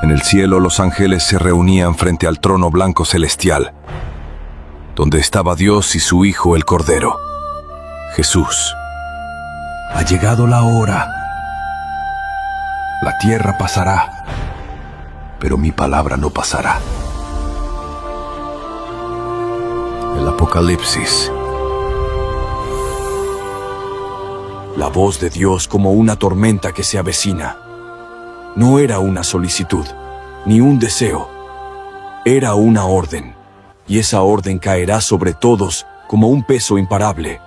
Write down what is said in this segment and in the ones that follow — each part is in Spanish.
En el cielo los ángeles se reunían frente al trono blanco celestial, donde estaba Dios y su Hijo el Cordero, Jesús. Ha llegado la hora. La tierra pasará, pero mi palabra no pasará. El Apocalipsis. La voz de Dios como una tormenta que se avecina. No era una solicitud, ni un deseo. Era una orden, y esa orden caerá sobre todos como un peso imparable.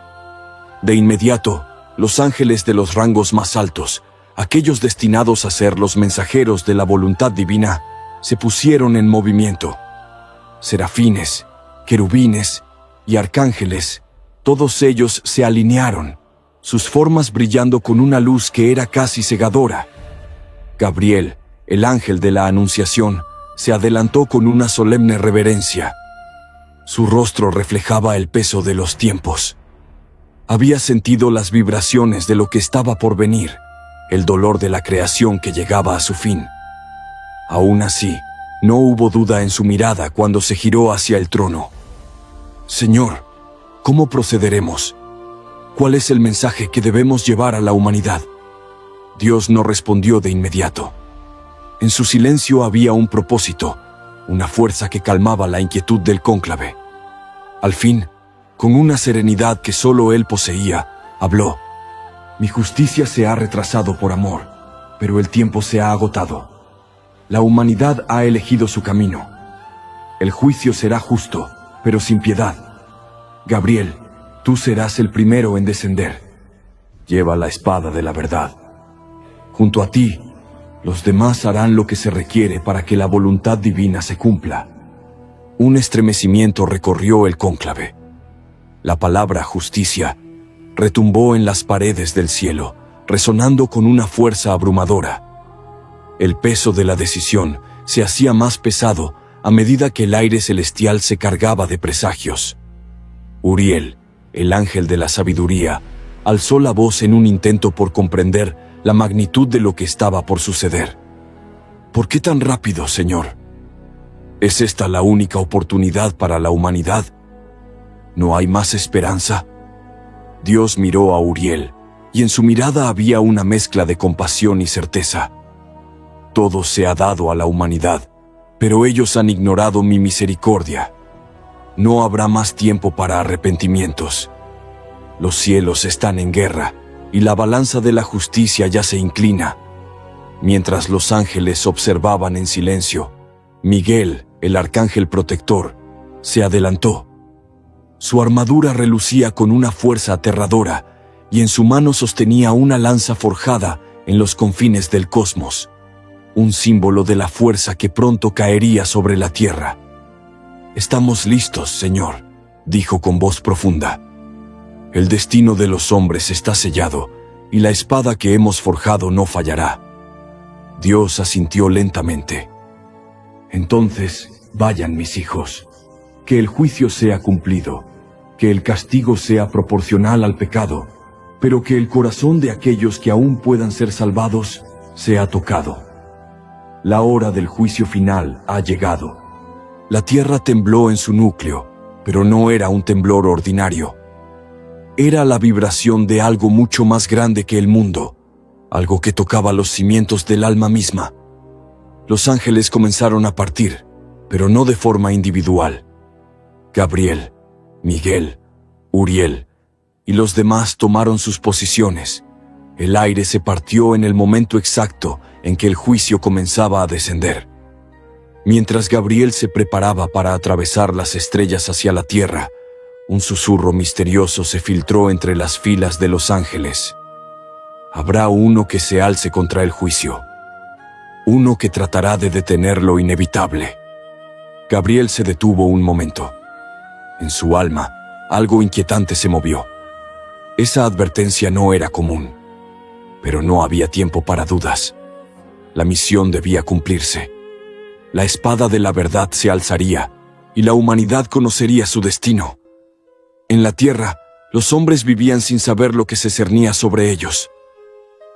De inmediato, los ángeles de los rangos más altos, aquellos destinados a ser los mensajeros de la voluntad divina, se pusieron en movimiento. Serafines, querubines y arcángeles, todos ellos se alinearon, sus formas brillando con una luz que era casi cegadora. Gabriel, el ángel de la Anunciación, se adelantó con una solemne reverencia. Su rostro reflejaba el peso de los tiempos. Había sentido las vibraciones de lo que estaba por venir, el dolor de la creación que llegaba a su fin. Aún así, no hubo duda en su mirada cuando se giró hacia el trono. Señor, ¿cómo procederemos? ¿Cuál es el mensaje que debemos llevar a la humanidad? Dios no respondió de inmediato. En su silencio había un propósito, una fuerza que calmaba la inquietud del cónclave. Al fin, con una serenidad que solo él poseía, habló. Mi justicia se ha retrasado por amor, pero el tiempo se ha agotado. La humanidad ha elegido su camino. El juicio será justo, pero sin piedad. Gabriel, tú serás el primero en descender. Lleva la espada de la verdad. Junto a ti, los demás harán lo que se requiere para que la voluntad divina se cumpla. Un estremecimiento recorrió el cónclave. La palabra justicia retumbó en las paredes del cielo, resonando con una fuerza abrumadora. El peso de la decisión se hacía más pesado a medida que el aire celestial se cargaba de presagios. Uriel, el ángel de la sabiduría, alzó la voz en un intento por comprender la magnitud de lo que estaba por suceder. ¿Por qué tan rápido, Señor? ¿Es esta la única oportunidad para la humanidad? ¿No hay más esperanza? Dios miró a Uriel, y en su mirada había una mezcla de compasión y certeza. Todo se ha dado a la humanidad, pero ellos han ignorado mi misericordia. No habrá más tiempo para arrepentimientos. Los cielos están en guerra, y la balanza de la justicia ya se inclina. Mientras los ángeles observaban en silencio, Miguel, el arcángel protector, se adelantó. Su armadura relucía con una fuerza aterradora, y en su mano sostenía una lanza forjada en los confines del cosmos, un símbolo de la fuerza que pronto caería sobre la tierra. «Estamos listos, Señor», dijo con voz profunda. «El destino de los hombres está sellado, y la espada que hemos forjado no fallará». Dios asintió lentamente. «Entonces, vayan mis hijos, que el juicio sea cumplido, que el castigo sea proporcional al pecado, pero que el corazón de aquellos que aún puedan ser salvados sea tocado. La hora del juicio final ha llegado». La tierra tembló en su núcleo, pero no era un temblor ordinario. Era la vibración de algo mucho más grande que el mundo, algo que tocaba los cimientos del alma misma. Los ángeles comenzaron a partir, pero no de forma individual. Gabriel, Miguel, Uriel y los demás tomaron sus posiciones. El aire se partió en el momento exacto en que el juicio comenzaba a descender. Mientras Gabriel se preparaba para atravesar las estrellas hacia la tierra, un susurro misterioso se filtró entre las filas de los ángeles. Habrá uno que se alce contra el juicio, uno que tratará de detener lo inevitable. Gabriel se detuvo un momento. En su alma, algo inquietante se movió. Esa advertencia no era común, pero no había tiempo para dudas. La misión debía cumplirse. La espada de la verdad se alzaría, y la humanidad conocería su destino. En la tierra, los hombres vivían sin saber lo que se cernía sobre ellos.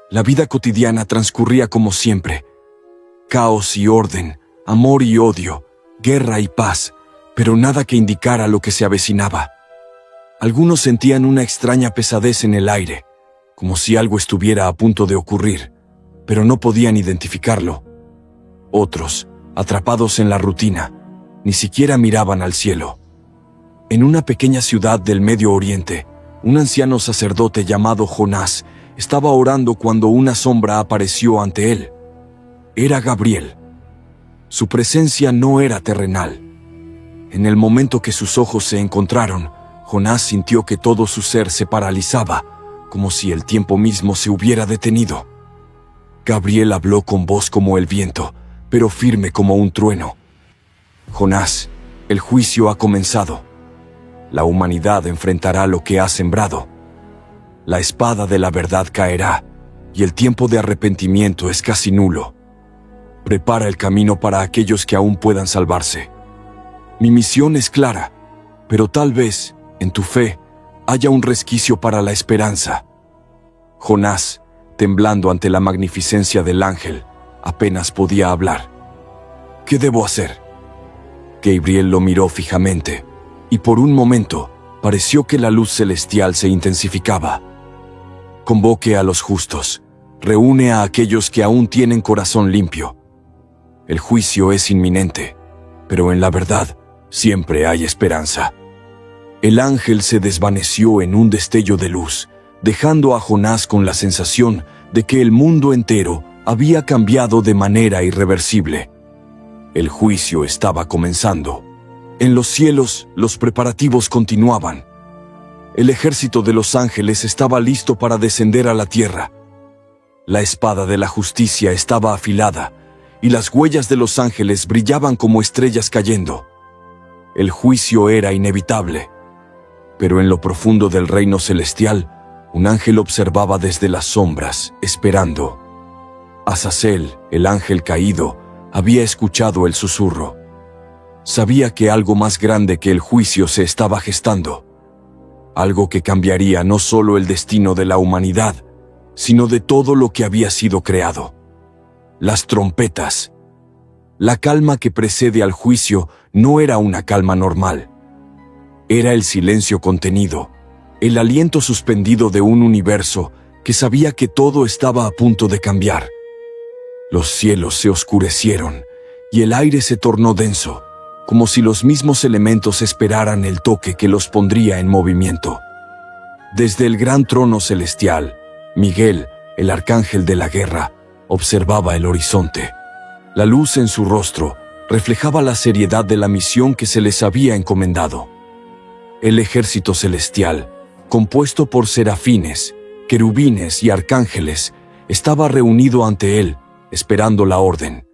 La vida cotidiana transcurría como siempre. caos y orden, amor y odio, guerra y paz, pero nada que indicara lo que se avecinaba. Algunos sentían una extraña pesadez en el aire, como si algo estuviera a punto de ocurrir, pero no podían identificarlo. Otros, atrapados en la rutina, ni siquiera miraban al cielo. En una pequeña ciudad del Medio Oriente, un anciano sacerdote llamado Jonás estaba orando cuando una sombra apareció ante él. Era Gabriel. Su presencia no era terrenal. En el momento que sus ojos se encontraron, Jonás sintió que todo su ser se paralizaba, como si el tiempo mismo se hubiera detenido. Gabriel habló con voz como el viento, pero firme como un trueno. Jonás, el juicio ha comenzado. La humanidad enfrentará lo que ha sembrado. La espada de la verdad caerá, y el tiempo de arrepentimiento es casi nulo. Prepara el camino para aquellos que aún puedan salvarse. Mi misión es clara, pero tal vez, en tu fe, haya un resquicio para la esperanza. Jonás, temblando ante la magnificencia del ángel, apenas podía hablar. ¿Qué debo hacer? Gabriel lo miró fijamente, y por un momento pareció que la luz celestial se intensificaba. Convoque a los justos, reúne a aquellos que aún tienen corazón limpio. El juicio es inminente, pero en la verdad siempre hay esperanza. El ángel se desvaneció en un destello de luz, dejando a Jonás con la sensación de que el mundo entero había cambiado de manera irreversible. El juicio estaba comenzando. En los cielos, los preparativos continuaban. El ejército de los ángeles estaba listo para descender a la tierra. La espada de la justicia estaba afilada, y las huellas de los ángeles brillaban como estrellas cayendo. El juicio era inevitable, pero en lo profundo del reino celestial, un ángel observaba desde las sombras, esperando. Azazel, el ángel caído, había escuchado el susurro. Sabía que algo más grande que el juicio se estaba gestando. Algo que cambiaría no solo el destino de la humanidad, sino de todo lo que había sido creado. Las trompetas. La calma que precede al juicio no era una calma normal. Era el silencio contenido, el aliento suspendido de un universo que sabía que todo estaba a punto de cambiar. Los cielos se oscurecieron y el aire se tornó denso, como si los mismos elementos esperaran el toque que los pondría en movimiento. Desde el gran trono celestial, Miguel, el arcángel de la guerra, observaba el horizonte. La luz en su rostro reflejaba la seriedad de la misión que se les había encomendado. El ejército celestial, compuesto por serafines, querubines y arcángeles, estaba reunido ante él, esperando la orden.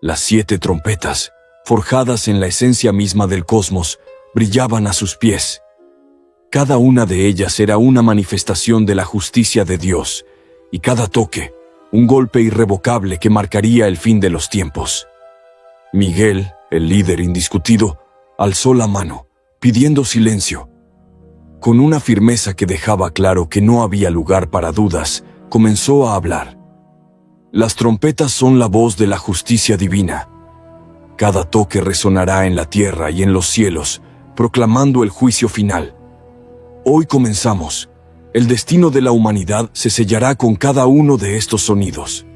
Las 7 trompetas, forjadas en la esencia misma del cosmos, brillaban a sus pies. Cada una de ellas era una manifestación de la justicia de Dios, y cada toque, un golpe irrevocable que marcaría el fin de los tiempos. Miguel, el líder indiscutido, alzó la mano, pidiendo silencio. Con una firmeza que dejaba claro que no había lugar para dudas, comenzó a hablar. Las trompetas son la voz de la justicia divina. Cada toque resonará en la tierra y en los cielos, proclamando el juicio final. Hoy comenzamos. El destino de la humanidad se sellará con cada uno de estos sonidos.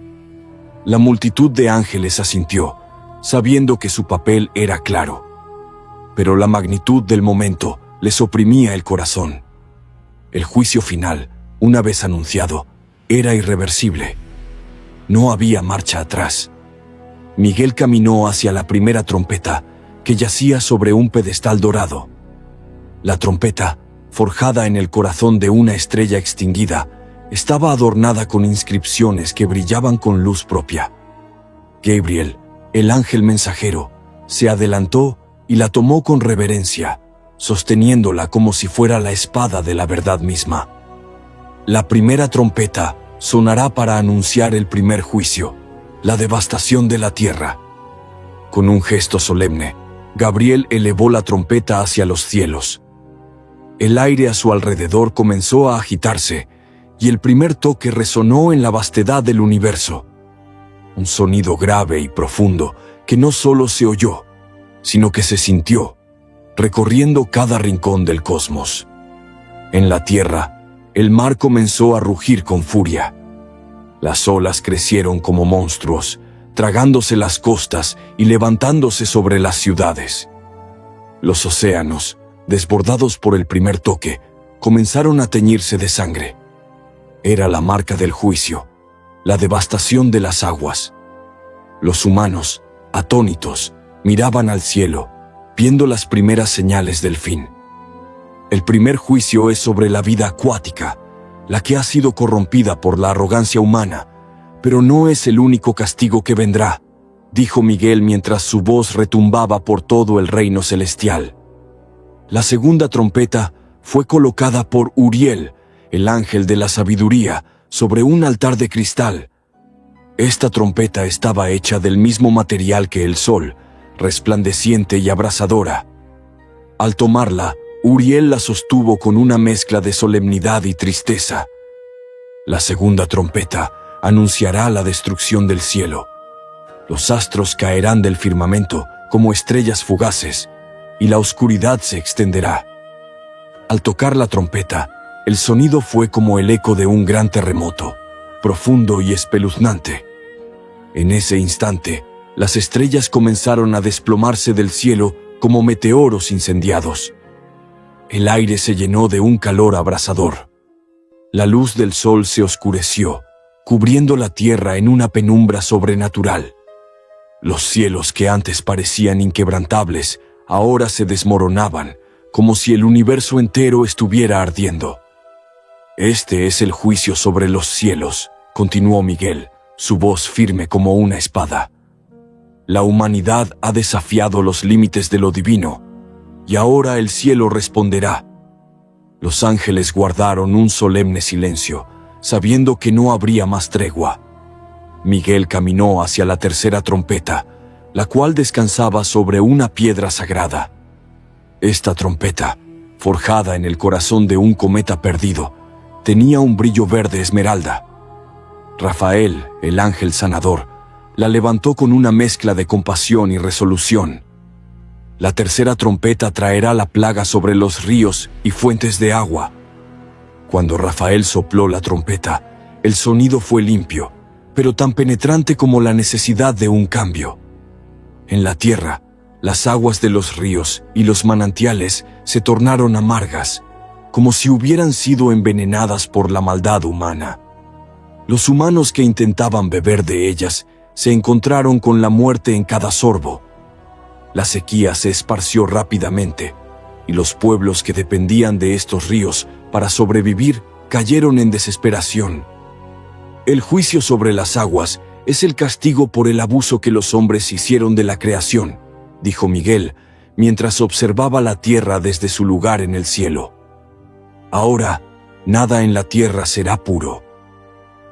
La multitud de ángeles asintió, sabiendo que su papel era claro. Pero la magnitud del momento les oprimía el corazón. El juicio final, una vez anunciado, era irreversible. No había marcha atrás. Miguel caminó hacia la primera trompeta, que yacía sobre un pedestal dorado. La trompeta, forjada en el corazón de una estrella extinguida, estaba adornada con inscripciones que brillaban con luz propia. Gabriel, el ángel mensajero, se adelantó y la tomó con reverencia, sosteniéndola como si fuera la espada de la verdad misma. La primera trompeta sonará para anunciar el primer juicio, la devastación de la tierra. Con un gesto solemne, Gabriel elevó la trompeta hacia los cielos. El aire a su alrededor comenzó a agitarse, y el primer toque resonó en la vastedad del universo. un sonido grave y profundo que no solo se oyó, sino que se sintió, recorriendo cada rincón del cosmos. En la tierra, el mar comenzó a rugir con furia. Las olas crecieron como monstruos, tragándose las costas y levantándose sobre las ciudades. Los océanos, desbordados por el primer toque, comenzaron a teñirse de sangre. Era la marca del juicio, la devastación de las aguas. Los humanos, atónitos, miraban al cielo, viendo las primeras señales del fin. El primer juicio es sobre la vida acuática, la que ha sido corrompida por la arrogancia humana, pero no es el único castigo que vendrá, dijo Miguel mientras su voz retumbaba por todo el reino celestial. La segunda trompeta fue colocada por Uriel, el ángel de la sabiduría, sobre un altar de cristal. Esta trompeta estaba hecha del mismo material que el sol, resplandeciente y abrasadora. Al tomarla, Uriel la sostuvo con una mezcla de solemnidad y tristeza. La segunda trompeta anunciará la destrucción del cielo. Los astros caerán del firmamento como estrellas fugaces, y la oscuridad se extenderá. Al tocar la trompeta, el sonido fue como el eco de un gran terremoto, profundo y espeluznante. En ese instante, las estrellas comenzaron a desplomarse del cielo como meteoros incendiados. El aire se llenó de un calor abrasador. La luz del sol se oscureció, cubriendo la tierra en una penumbra sobrenatural. Los cielos que antes parecían inquebrantables, ahora se desmoronaban, como si el universo entero estuviera ardiendo. Este es el juicio sobre los cielos, continuó Miguel, su voz firme como una espada. La humanidad ha desafiado los límites de lo divino, y ahora el cielo responderá. Los ángeles guardaron un solemne silencio, sabiendo que no habría más tregua. Miguel caminó hacia la tercera trompeta, la cual descansaba sobre una piedra sagrada. Esta trompeta, forjada en el corazón de un cometa perdido, tenía un brillo verde esmeralda. Rafael, el ángel sanador, la levantó con una mezcla de compasión y resolución. La tercera trompeta traerá la plaga sobre los ríos y fuentes de agua. Cuando Rafael sopló la trompeta, el sonido fue limpio, pero tan penetrante como la necesidad de un cambio. En la tierra, las aguas de los ríos y los manantiales se tornaron amargas, como si hubieran sido envenenadas por la maldad humana. Los humanos que intentaban beber de ellas se encontraron con la muerte en cada sorbo. La sequía se esparció rápidamente, y los pueblos que dependían de estos ríos para sobrevivir cayeron en desesperación. El juicio sobre las aguas es el castigo por el abuso que los hombres hicieron de la creación, dijo Miguel, mientras observaba la tierra desde su lugar en el cielo. Ahora, nada en la tierra será puro.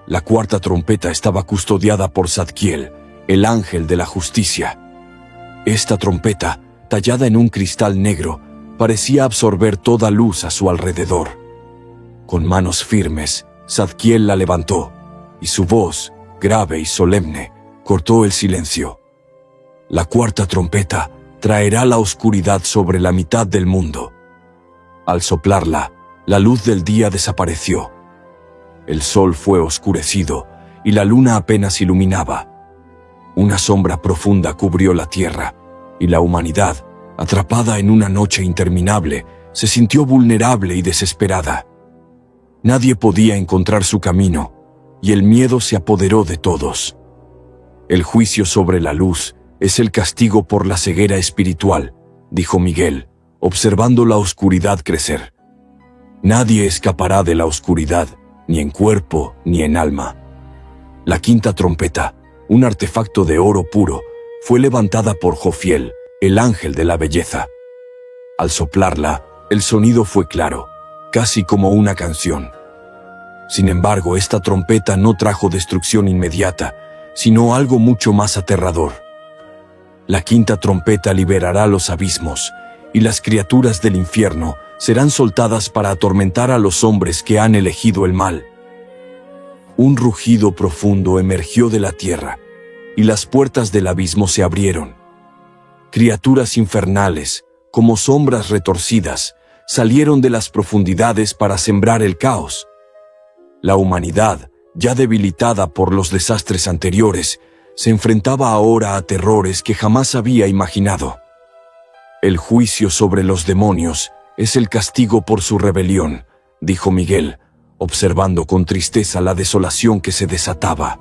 La cuarta trompeta estaba custodiada por Zadkiel, el ángel de la justicia. Esta trompeta, tallada en un cristal negro, parecía absorber toda luz a su alrededor. Con manos firmes, Zadkiel la levantó, y su voz, grave y solemne, cortó el silencio. La cuarta trompeta traerá la oscuridad sobre la mitad del mundo. Al soplarla, la luz del día desapareció. El sol fue oscurecido y la luna apenas iluminaba. Una sombra profunda cubrió la tierra, y la humanidad, atrapada en una noche interminable, se sintió vulnerable y desesperada. Nadie podía encontrar su camino, y el miedo se apoderó de todos. El juicio sobre la luz es el castigo por la ceguera espiritual, dijo Miguel, observando la oscuridad crecer. Nadie escapará de la oscuridad, ni en cuerpo ni en alma. La quinta trompeta, un artefacto de oro puro, fue levantada por Jofiel, el ángel de la belleza. Al soplarla, el sonido fue claro, casi como una canción. Sin embargo, esta trompeta no trajo destrucción inmediata, sino algo mucho más aterrador. La quinta trompeta liberará los abismos, y las criaturas del infierno serán soltadas para atormentar a los hombres que han elegido el mal. Un rugido profundo emergió de la tierra, y las puertas del abismo se abrieron. Criaturas infernales, como sombras retorcidas, salieron de las profundidades para sembrar el caos. La humanidad, ya debilitada por los desastres anteriores, se enfrentaba ahora a terrores que jamás había imaginado. El juicio sobre los demonios es el castigo por su rebelión, dijo Miguel, observando con tristeza la desolación que se desataba.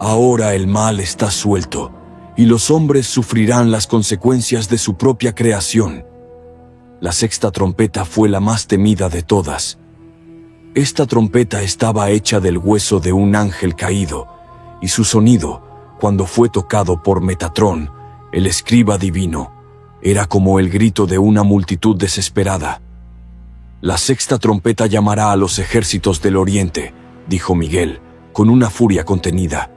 Ahora el mal está suelto, y los hombres sufrirán las consecuencias de su propia creación. La sexta trompeta fue la más temida de todas. Esta trompeta estaba hecha del hueso de un ángel caído, y su sonido, cuando fue tocado por Metatrón, el escriba divino, era como el grito de una multitud desesperada. La sexta trompeta llamará a los ejércitos del oriente, dijo Miguel, con una furia contenida.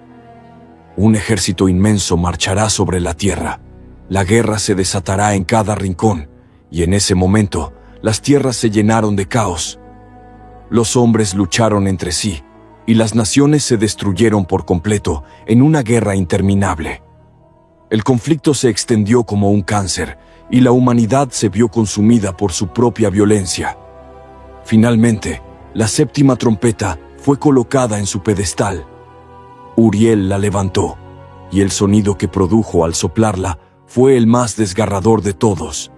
Un ejército inmenso marchará sobre la tierra. La guerra se desatará en cada rincón, y en ese momento las tierras se llenaron de caos. Los hombres lucharon entre sí, y las naciones se destruyeron por completo en una guerra interminable. El conflicto se extendió como un cáncer, y la humanidad se vio consumida por su propia violencia. Finalmente, la séptima trompeta fue colocada en su pedestal. Uriel la levantó, y el sonido que produjo al soplarla fue el más desgarrador de todos.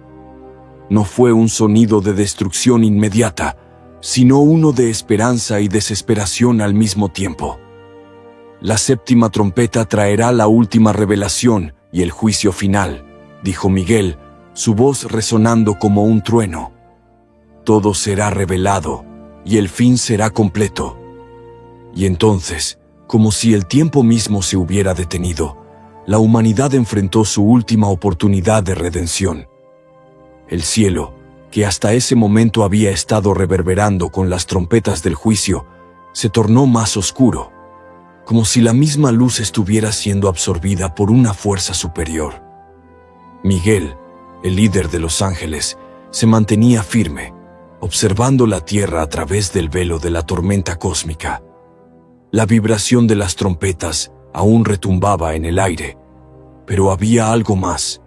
No fue un sonido de destrucción inmediata, sino uno de esperanza y desesperación al mismo tiempo. La séptima trompeta traerá la última revelación y el juicio final, dijo Miguel, su voz resonando como un trueno. Todo será revelado, y el fin será completo. Y entonces, como si el tiempo mismo se hubiera detenido, la humanidad enfrentó su última oportunidad de redención. El cielo, que hasta ese momento había estado reverberando con las trompetas del juicio, se tornó más oscuro, como si la misma luz estuviera siendo absorbida por una fuerza superior. Miguel, el líder de los ángeles, se mantenía firme, observando la tierra a través del velo de la tormenta cósmica. La vibración de las trompetas aún retumbaba en el aire, pero había algo más,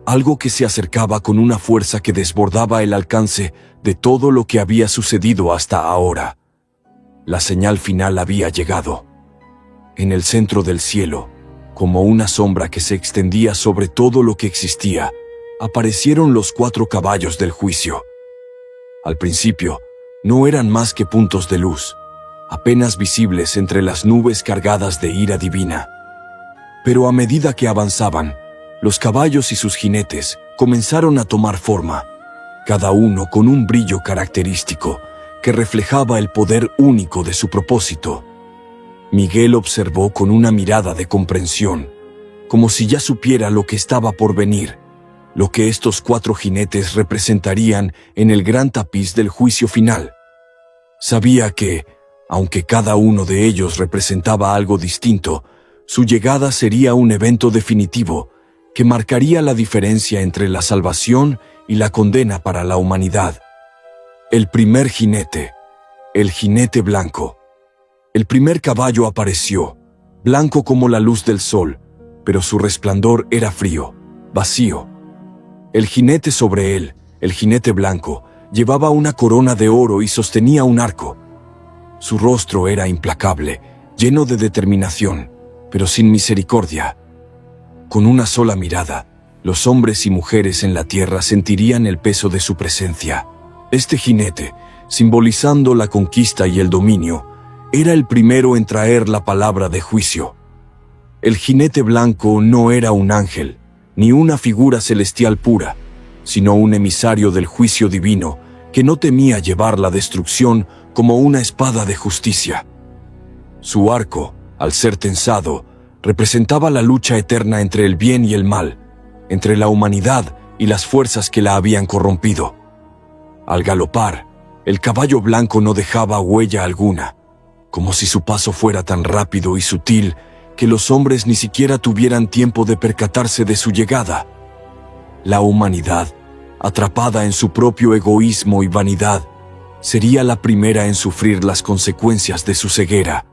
algo que se acercaba con una fuerza que desbordaba el alcance de todo lo que había sucedido hasta ahora. La señal final había llegado. En el centro del cielo, como una sombra que se extendía sobre todo lo que existía, aparecieron los 4 caballos del juicio. Al principio, no eran más que puntos de luz, apenas visibles entre las nubes cargadas de ira divina. Pero a medida que avanzaban, los caballos y sus jinetes comenzaron a tomar forma, cada uno con un brillo característico que reflejaba el poder único de su propósito. Miguel observó con una mirada de comprensión, como si ya supiera lo que estaba por venir, lo que estos 4 jinetes representarían en el gran tapiz del juicio final. Sabía que, aunque cada uno de ellos representaba algo distinto, su llegada sería un evento definitivo que marcaría la diferencia entre la salvación y la condena para la humanidad. El primer jinete, el jinete blanco. El primer caballo apareció, blanco como la luz del sol, pero su resplandor era frío, vacío. El jinete sobre él, el jinete blanco, llevaba una corona de oro y sostenía un arco. Su rostro era implacable, lleno de determinación, pero sin misericordia. Con una sola mirada, los hombres y mujeres en la tierra sentirían el peso de su presencia. Este jinete, simbolizando la conquista y el dominio, era el primero en traer la palabra de juicio. El jinete blanco no era un ángel, ni una figura celestial pura, sino un emisario del juicio divino que no temía llevar la destrucción como una espada de justicia. Su arco, al ser tensado, representaba la lucha eterna entre el bien y el mal, entre la humanidad y las fuerzas que la habían corrompido. Al galopar, el caballo blanco no dejaba huella alguna, como si su paso fuera tan rápido y sutil que los hombres ni siquiera tuvieran tiempo de percatarse de su llegada. La humanidad, atrapada en su propio egoísmo y vanidad, sería la primera en sufrir las consecuencias de su ceguera.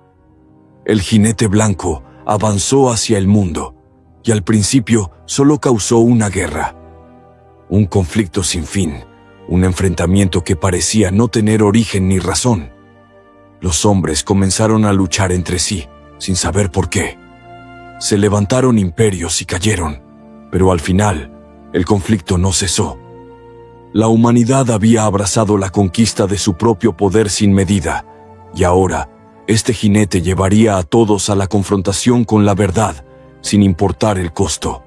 El jinete blanco avanzó hacia el mundo, y al principio solo causó una guerra. Un conflicto sin fin, un enfrentamiento que parecía no tener origen ni razón. Los hombres comenzaron a luchar entre sí, sin saber por qué. Se levantaron imperios y cayeron, pero al final, el conflicto no cesó. La humanidad había abrazado la conquista de su propio poder sin medida, y ahora, este jinete llevaría a todos a la confrontación con la verdad, sin importar el costo.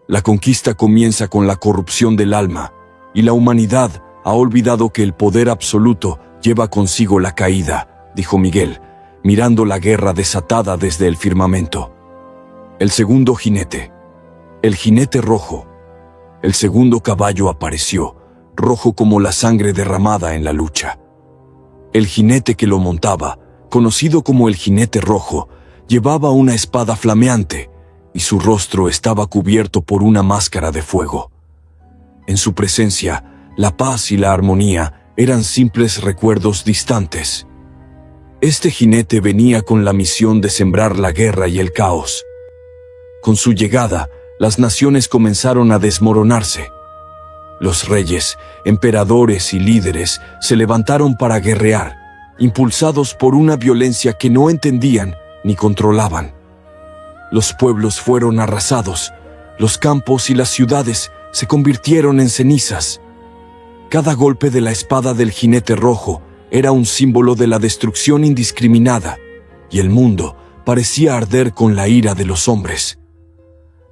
La conquista comienza con la corrupción del alma, y la humanidad ha olvidado que el poder absoluto lleva consigo la caída, dijo Miguel, mirando la guerra desatada desde el firmamento. El segundo jinete, el jinete rojo. El segundo caballo apareció, rojo como la sangre derramada en la lucha. El jinete que lo montaba, conocido como el jinete rojo, llevaba una espada flameante, y su rostro estaba cubierto por una máscara de fuego. En su presencia, la paz y la armonía eran simples recuerdos distantes. Este jinete venía con la misión de sembrar la guerra y el caos. Con su llegada, las naciones comenzaron a desmoronarse. Los reyes, emperadores y líderes se levantaron para guerrear, impulsados por una violencia que no entendían ni controlaban. Los pueblos fueron arrasados, los campos y las ciudades se convirtieron en cenizas. Cada golpe de la espada del jinete rojo era un símbolo de la destrucción indiscriminada, y el mundo parecía arder con la ira de los hombres.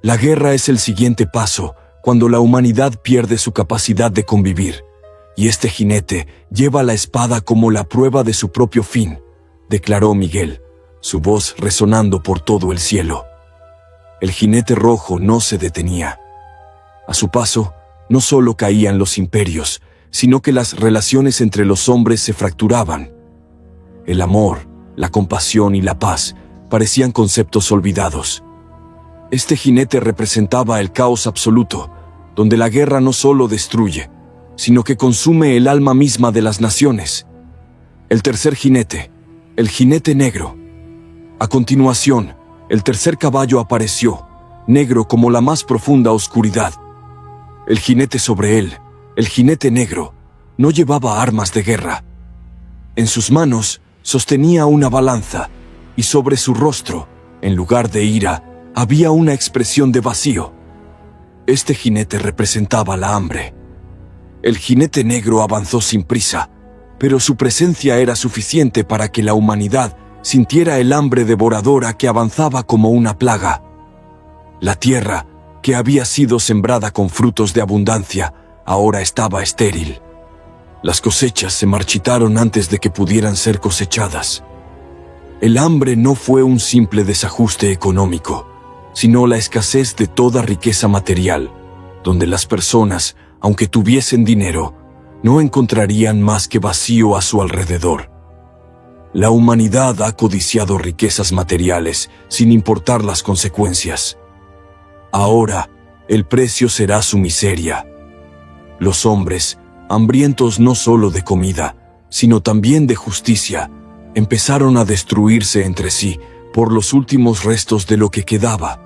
La guerra es el siguiente paso, cuando la humanidad pierde su capacidad de convivir, y este jinete lleva la espada como la prueba de su propio fin, declaró Miguel, su voz resonando por todo el cielo. El jinete rojo no se detenía. A su paso, no solo caían los imperios, sino que las relaciones entre los hombres se fracturaban. El amor, la compasión y la paz parecían conceptos olvidados. Este jinete representaba el caos absoluto, donde la guerra no solo destruye, sino que consume el alma misma de las naciones. El tercer jinete, el jinete negro. A continuación, el tercer caballo apareció, negro como la más profunda oscuridad. El jinete sobre él, el jinete negro, no llevaba armas de guerra. En sus manos sostenía una balanza, y sobre su rostro, en lugar de ira, había una expresión de vacío. Este jinete representaba la hambre. El jinete negro avanzó sin prisa, pero su presencia era suficiente para que la humanidad sintiera el hambre devoradora que avanzaba como una plaga. La tierra, que había sido sembrada con frutos de abundancia, ahora estaba estéril. Las cosechas se marchitaron antes de que pudieran ser cosechadas. El hambre no fue un simple desajuste económico, sino la escasez de toda riqueza material, donde las personas, aunque tuviesen dinero, no encontrarían más que vacío a su alrededor. La humanidad ha codiciado riquezas materiales sin importar las consecuencias. Ahora, el precio será su miseria. Los hombres, hambrientos no solo de comida, sino también de justicia, empezaron a destruirse entre sí por los últimos restos de lo que quedaba.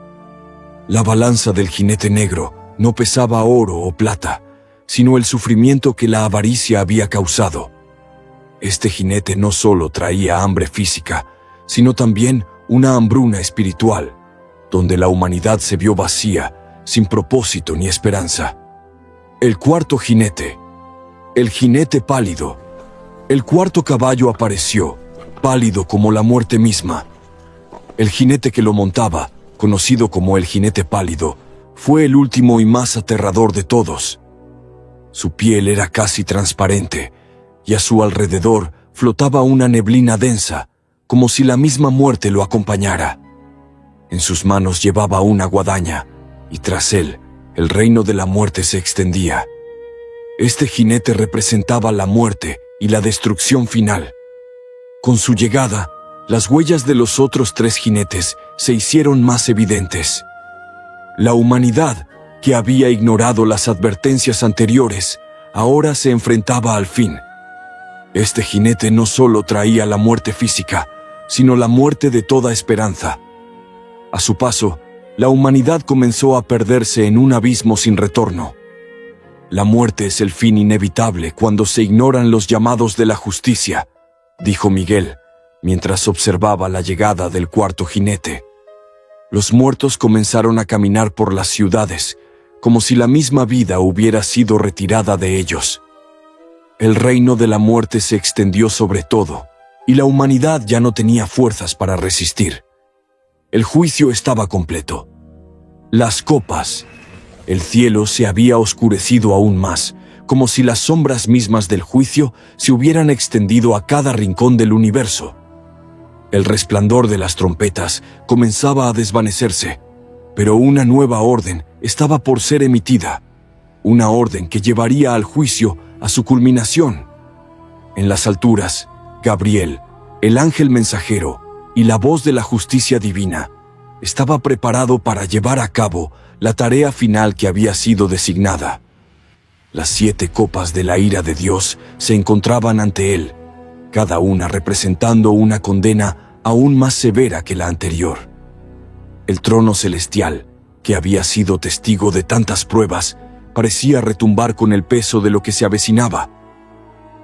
La balanza del jinete negro no pesaba oro o plata, sino el sufrimiento que la avaricia había causado. Este jinete no solo traía hambre física, sino también una hambruna espiritual, donde la humanidad se vio vacía, sin propósito ni esperanza. El cuarto jinete, el jinete pálido. El cuarto caballo apareció, pálido como la muerte misma. El jinete que lo montaba, conocido como el jinete pálido, fue el último y más aterrador de todos. Su piel era casi transparente, y a su alrededor flotaba una neblina densa, como si la misma muerte lo acompañara. En sus manos llevaba una guadaña, y tras él, el reino de la muerte se extendía. Este jinete representaba la muerte y la destrucción final. Con su llegada, las huellas de los otros tres jinetes se hicieron más evidentes. La humanidad, que había ignorado las advertencias anteriores, ahora se enfrentaba al fin. Este jinete no solo traía la muerte física, sino la muerte de toda esperanza. A su paso, la humanidad comenzó a perderse en un abismo sin retorno. La muerte es el fin inevitable cuando se ignoran los llamados de la justicia, dijo Miguel, mientras observaba la llegada del cuarto jinete. Los muertos comenzaron a caminar por las ciudades, como si la misma vida hubiera sido retirada de ellos. El reino de la muerte se extendió sobre todo, y la humanidad ya no tenía fuerzas para resistir. El juicio estaba completo. Las copas. El cielo se había oscurecido aún más, como si las sombras mismas del juicio se hubieran extendido a cada rincón del universo. El resplandor de las trompetas comenzaba a desvanecerse, pero una nueva orden estaba por ser emitida, una orden que llevaría al juicio a su culminación. En las alturas, Gabriel, el ángel mensajero y la voz de la justicia divina, estaba preparado para llevar a cabo la tarea final que había sido designada. Las 7 copas de la ira de Dios se encontraban ante él, cada una representando una condena aún más severa que la anterior. El trono celestial, que había sido testigo de tantas pruebas, parecía retumbar con el peso de lo que se avecinaba.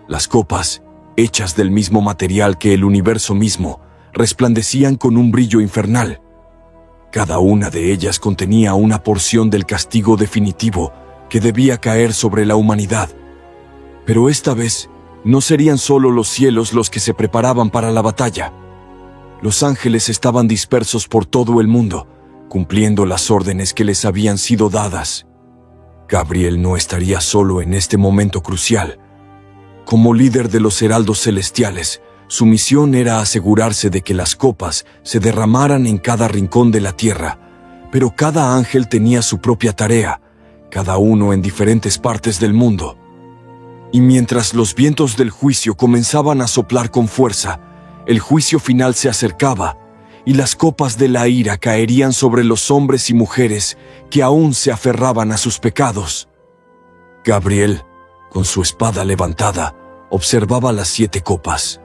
Las copas, hechas del mismo material que el universo mismo, resplandecían con un brillo infernal. Cada una de ellas contenía una porción del castigo definitivo que debía caer sobre la humanidad. Pero esta vez, no serían solo los cielos los que se preparaban para la batalla. Los ángeles estaban dispersos por todo el mundo, cumpliendo las órdenes que les habían sido dadas. Gabriel no estaría solo en este momento crucial. Como líder de los heraldos celestiales, su misión era asegurarse de que las copas se derramaran en cada rincón de la tierra, pero cada ángel tenía su propia tarea, cada uno en diferentes partes del mundo. Y mientras los vientos del juicio comenzaban a soplar con fuerza, el juicio final se acercaba, y las copas de la ira caerían sobre los hombres y mujeres que aún se aferraban a sus pecados. Gabriel, con su espada levantada, observaba las 7 copas.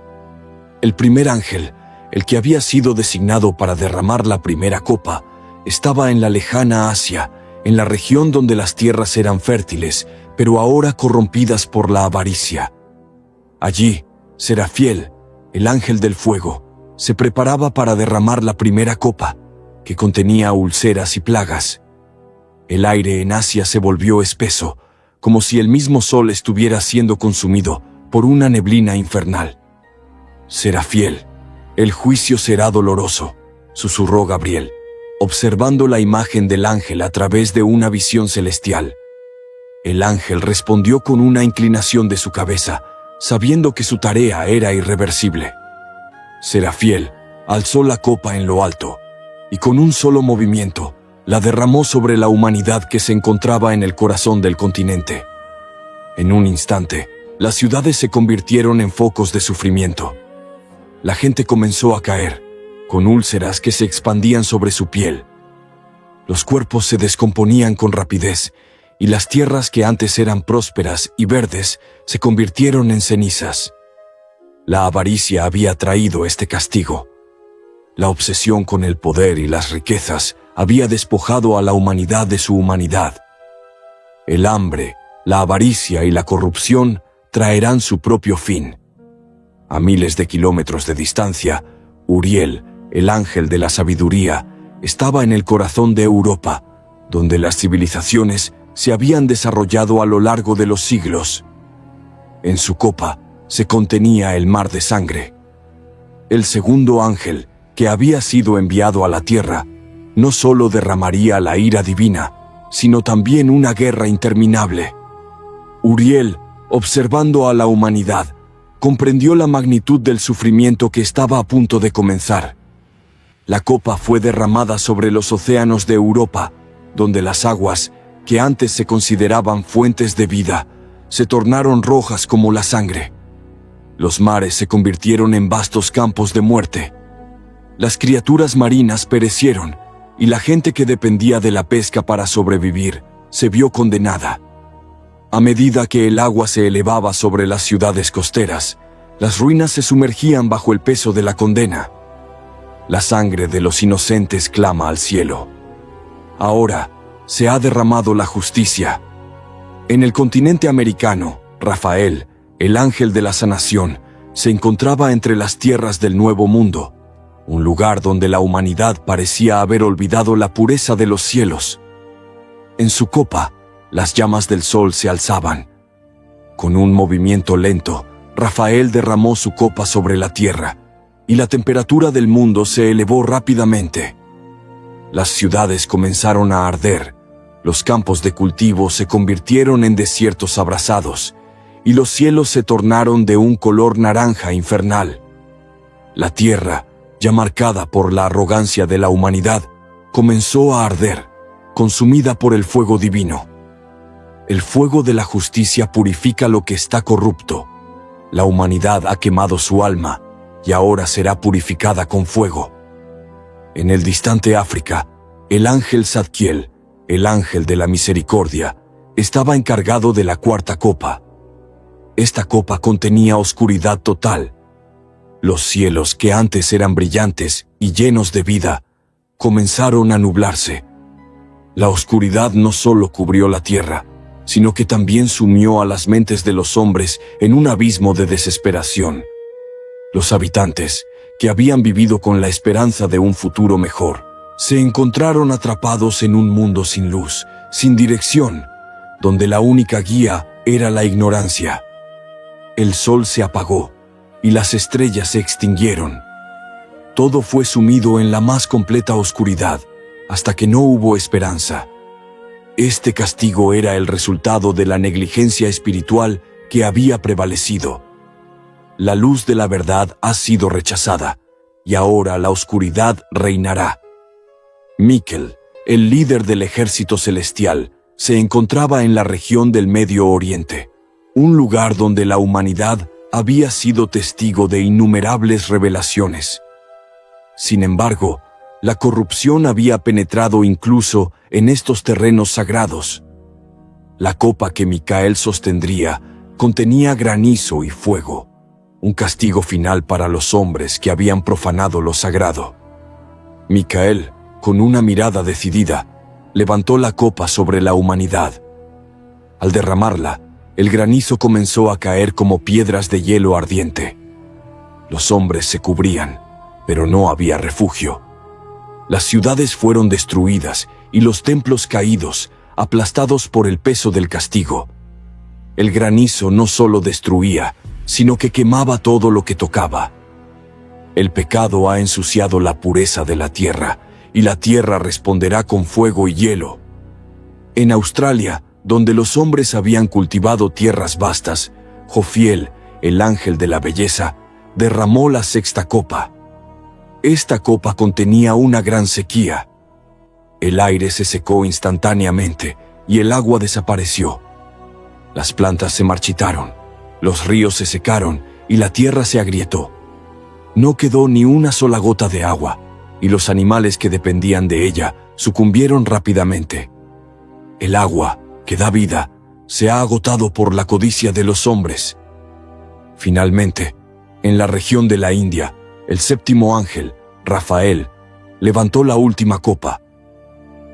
El primer ángel, el que había sido designado para derramar la primera copa, estaba en la lejana Asia, en la región donde las tierras eran fértiles, pero ahora corrompidas por la avaricia. Allí, Serafiel, el ángel del fuego, se preparaba para derramar la primera copa, que contenía úlceras y plagas. El aire en Asia se volvió espeso, como si el mismo sol estuviera siendo consumido por una neblina infernal. Serafiel, el juicio será doloroso, susurró Gabriel, observando la imagen del ángel a través de una visión celestial. El ángel respondió con una inclinación de su cabeza, sabiendo que su tarea era irreversible. Serafiel alzó la copa en lo alto, y con un solo movimiento, la derramó sobre la humanidad que se encontraba en el corazón del continente. En un instante, las ciudades se convirtieron en focos de sufrimiento. La gente comenzó a caer, con úlceras que se expandían sobre su piel. Los cuerpos se descomponían con rapidez, y las tierras que antes eran prósperas y verdes se convirtieron en cenizas. La avaricia había traído este castigo. La obsesión con el poder y las riquezas había despojado a la humanidad de su humanidad. El hambre, la avaricia y la corrupción traerán su propio fin. A miles de kilómetros de distancia, Uriel, el ángel de la sabiduría, estaba en el corazón de Europa, donde las civilizaciones se habían desarrollado a lo largo de los siglos. En su copa se contenía el mar de sangre. El segundo ángel, que había sido enviado a la tierra, no solo derramaría la ira divina, sino también una guerra interminable. Uriel, observando a la humanidad, comprendió la magnitud del sufrimiento que estaba a punto de comenzar. La copa fue derramada sobre los océanos de Europa, donde las aguas, que antes se consideraban fuentes de vida, se tornaron rojas como la sangre. Los mares se convirtieron en vastos campos de muerte. Las criaturas marinas perecieron, y la gente que dependía de la pesca para sobrevivir se vio condenada. A medida que el agua se elevaba sobre las ciudades costeras, las ruinas se sumergían bajo el peso de la condena. La sangre de los inocentes clama al cielo. Ahora se ha derramado la justicia. En el continente americano, Rafael, el ángel de la sanación, se encontraba entre las tierras del Nuevo Mundo, un lugar donde la humanidad parecía haber olvidado la pureza de los cielos. En su copa, las llamas del sol se alzaban. Con un movimiento lento, Rafael derramó su copa sobre la tierra, y la temperatura del mundo se elevó rápidamente. Las ciudades comenzaron a arder, los campos de cultivo se convirtieron en desiertos abrasados, y los cielos se tornaron de un color naranja infernal. La tierra, ya marcada por la arrogancia de la humanidad, comenzó a arder, consumida por el fuego divino. El fuego de la justicia purifica lo que está corrupto. La humanidad ha quemado su alma, y ahora será purificada con fuego. En el distante África, el ángel Zadkiel, el ángel de la misericordia, estaba encargado de la cuarta copa. Esta copa contenía oscuridad total. Los cielos, que antes eran brillantes y llenos de vida, comenzaron a nublarse. La oscuridad no solo cubrió la tierra, sino que también sumió a las mentes de los hombres en un abismo de desesperación. Los habitantes, que habían vivido con la esperanza de un futuro mejor, se encontraron atrapados en un mundo sin luz, sin dirección, donde la única guía era la ignorancia. El sol se apagó y las estrellas se extinguieron. Todo fue sumido en la más completa oscuridad, hasta que no hubo esperanza. Este castigo era el resultado de la negligencia espiritual que había prevalecido. La luz de la verdad ha sido rechazada, y ahora la oscuridad reinará. Miquel, el líder del ejército celestial, se encontraba en la región del Medio Oriente, un lugar donde la humanidad había sido testigo de innumerables revelaciones. Sin embargo, la corrupción había penetrado incluso en estos terrenos sagrados. La copa que Micael sostendría contenía granizo y fuego, un castigo final para los hombres que habían profanado lo sagrado. Micael, con una mirada decidida, levantó la copa sobre la humanidad. Al derramarla, el granizo comenzó a caer como piedras de hielo ardiente. Los hombres se cubrían, pero no había refugio. Las ciudades fueron destruidas y los templos caídos, aplastados por el peso del castigo. El granizo no solo destruía, sino que quemaba todo lo que tocaba. El pecado ha ensuciado la pureza de la tierra, y la tierra responderá con fuego y hielo. En Australia, donde los hombres habían cultivado tierras vastas, Jofiel, el ángel de la belleza, derramó la sexta copa. Esta copa contenía una gran sequía. El aire se secó instantáneamente y el agua desapareció. Las plantas se marchitaron, los ríos se secaron y la tierra se agrietó. No quedó ni una sola gota de agua, y los animales que dependían de ella sucumbieron rápidamente. El agua, que da vida, se ha agotado por la codicia de los hombres. Finalmente, en la región de la India, el séptimo ángel, Rafael, levantó la última copa.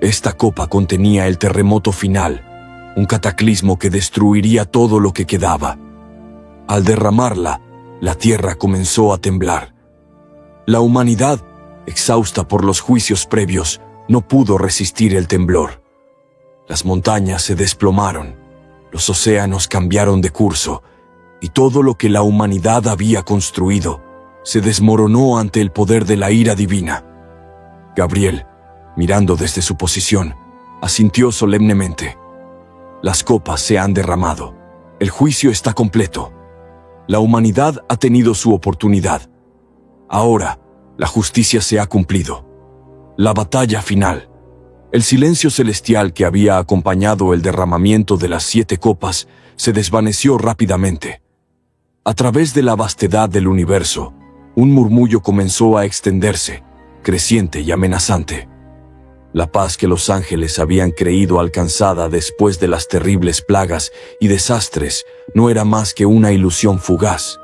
Esta copa contenía el terremoto final, un cataclismo que destruiría todo lo que quedaba. Al derramarla, la tierra comenzó a temblar. La humanidad, exhausta por los juicios previos, no pudo resistir el temblor. Las montañas se desplomaron, los océanos cambiaron de curso, y todo lo que la humanidad había construido se desmoronó ante el poder de la ira divina. Gabriel, mirando desde su posición, asintió solemnemente. Las copas se han derramado. El juicio está completo. La humanidad ha tenido su oportunidad. Ahora, la justicia se ha cumplido. La batalla final. El silencio celestial que había acompañado el derramamiento de las 7 copas se desvaneció rápidamente. A través de la vastedad del universo, un murmullo comenzó a extenderse, creciente y amenazante. La paz que los ángeles habían creído alcanzada después de las terribles plagas y desastres no era más que una ilusión fugaz.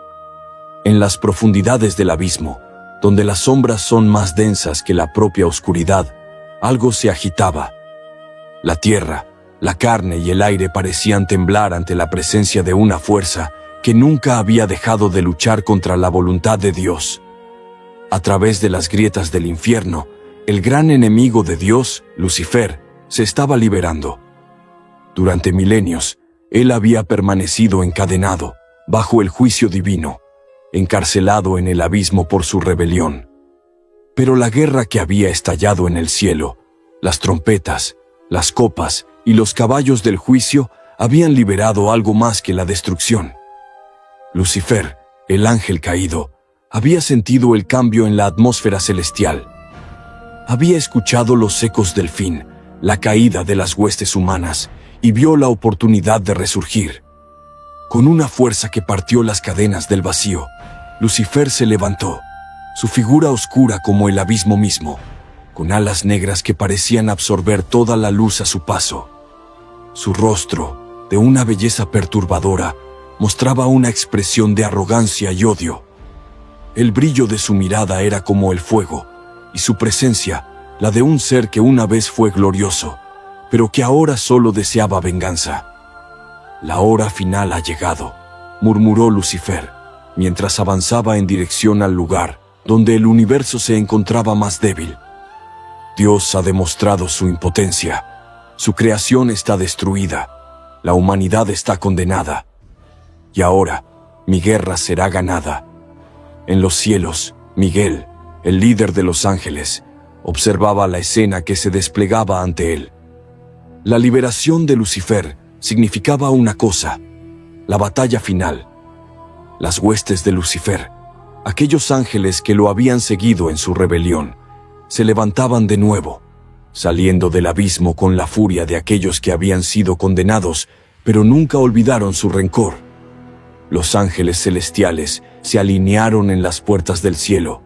En las profundidades del abismo, donde las sombras son más densas que la propia oscuridad, algo se agitaba. La tierra, la carne y el aire parecían temblar ante la presencia de una fuerza que nunca había dejado de luchar contra la voluntad de Dios. A través de las grietas del infierno, el gran enemigo de Dios, Lucifer, se estaba liberando. Durante milenios, él había permanecido encadenado, bajo el juicio divino, encarcelado en el abismo por su rebelión. Pero la guerra que había estallado en el cielo, las trompetas, las copas y los caballos del juicio habían liberado algo más que la destrucción. Lucifer, el ángel caído, había sentido el cambio en la atmósfera celestial. Había escuchado los ecos del fin, la caída de las huestes humanas, y vio la oportunidad de resurgir. Con una fuerza que partió las cadenas del vacío, Lucifer se levantó, su figura oscura como el abismo mismo, con alas negras que parecían absorber toda la luz a su paso. Su rostro, de una belleza perturbadora, mostraba una expresión de arrogancia y odio. El brillo de su mirada era como el fuego, y su presencia, la de un ser que una vez fue glorioso, pero que ahora solo deseaba venganza. «La hora final ha llegado», murmuró Lucifer, mientras avanzaba en dirección al lugar donde el universo se encontraba más débil. Dios ha demostrado su impotencia. Su creación está destruida. La humanidad está condenada. Y ahora, mi guerra será ganada. En los cielos, Miguel, el líder de los ángeles, observaba la escena que se desplegaba ante él. La liberación de Lucifer significaba una cosa: la batalla final. Las huestes de Lucifer, aquellos ángeles que lo habían seguido en su rebelión, se levantaban de nuevo, saliendo del abismo con la furia de aquellos que habían sido condenados, pero nunca olvidaron su rencor. Los ángeles celestiales se alinearon en las puertas del cielo,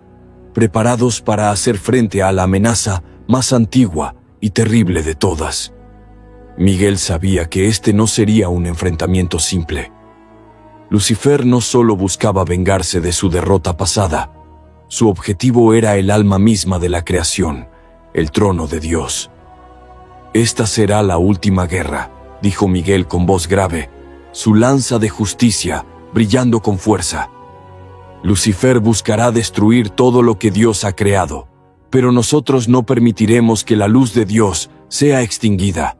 preparados para hacer frente a la amenaza más antigua y terrible de todas. Miguel sabía que este no sería un enfrentamiento simple. Lucifer no solo buscaba vengarse de su derrota pasada, su objetivo era el alma misma de la creación, el trono de Dios. «Esta será la última guerra», dijo Miguel con voz grave, su lanza de justicia brillando con fuerza. «Lucifer buscará destruir todo lo que Dios ha creado, pero nosotros no permitiremos que la luz de Dios sea extinguida».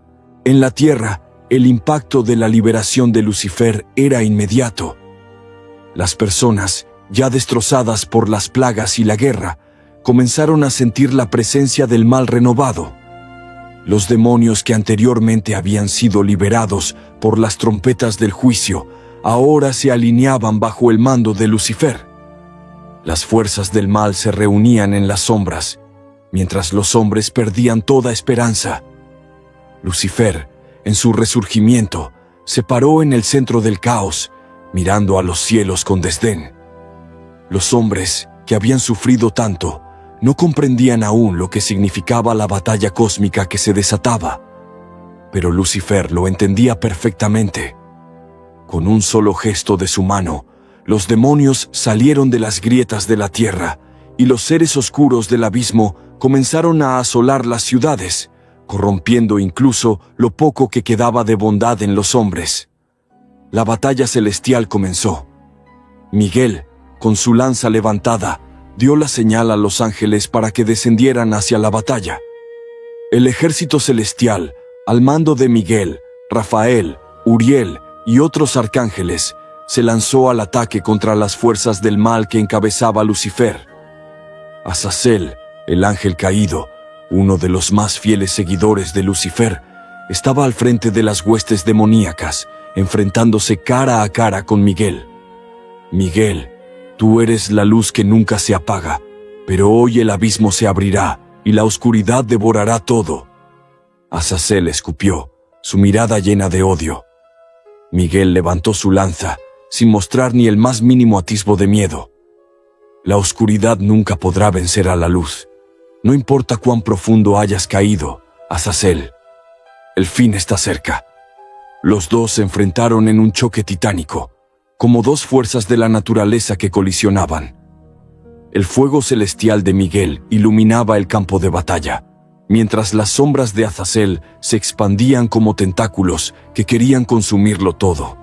En la tierra, el impacto de la liberación de Lucifer era inmediato. Las personas, ya destrozadas por las plagas y la guerra, comenzaron a sentir la presencia del mal renovado. Los demonios que anteriormente habían sido liberados por las trompetas del juicio, ahora se alineaban bajo el mando de Lucifer. Las fuerzas del mal se reunían en las sombras, mientras los hombres perdían toda esperanza. Lucifer, en su resurgimiento, se paró en el centro del caos, mirando a los cielos con desdén. Los hombres, que habían sufrido tanto, no comprendían aún lo que significaba la batalla cósmica que se desataba. Pero Lucifer lo entendía perfectamente. Con un solo gesto de su mano, los demonios salieron de las grietas de la tierra, y los seres oscuros del abismo comenzaron a asolar las ciudades, corrompiendo incluso lo poco que quedaba de bondad en los hombres. La batalla celestial comenzó. Miguel, con su lanza levantada, dio la señal a los ángeles para que descendieran hacia la batalla. El ejército celestial, al mando de Miguel, Rafael, Uriel y otros arcángeles, se lanzó al ataque contra las fuerzas del mal que encabezaba Lucifer. Azazel, el ángel caído, uno de los más fieles seguidores de Lucifer, estaba al frente de las huestes demoníacas, enfrentándose cara a cara con Miguel. «Miguel, tú eres la luz que nunca se apaga, pero hoy el abismo se abrirá y la oscuridad devorará todo». Azazel escupió, su mirada llena de odio. Miguel levantó su lanza, sin mostrar ni el más mínimo atisbo de miedo. La oscuridad nunca podrá vencer a la luz. No importa cuán profundo hayas caído, Azazel. El fin está cerca. Los dos se enfrentaron en un choque titánico, como dos fuerzas de la naturaleza que colisionaban. El fuego celestial de Miguel iluminaba el campo de batalla, mientras las sombras de Azazel se expandían como tentáculos que querían consumirlo todo.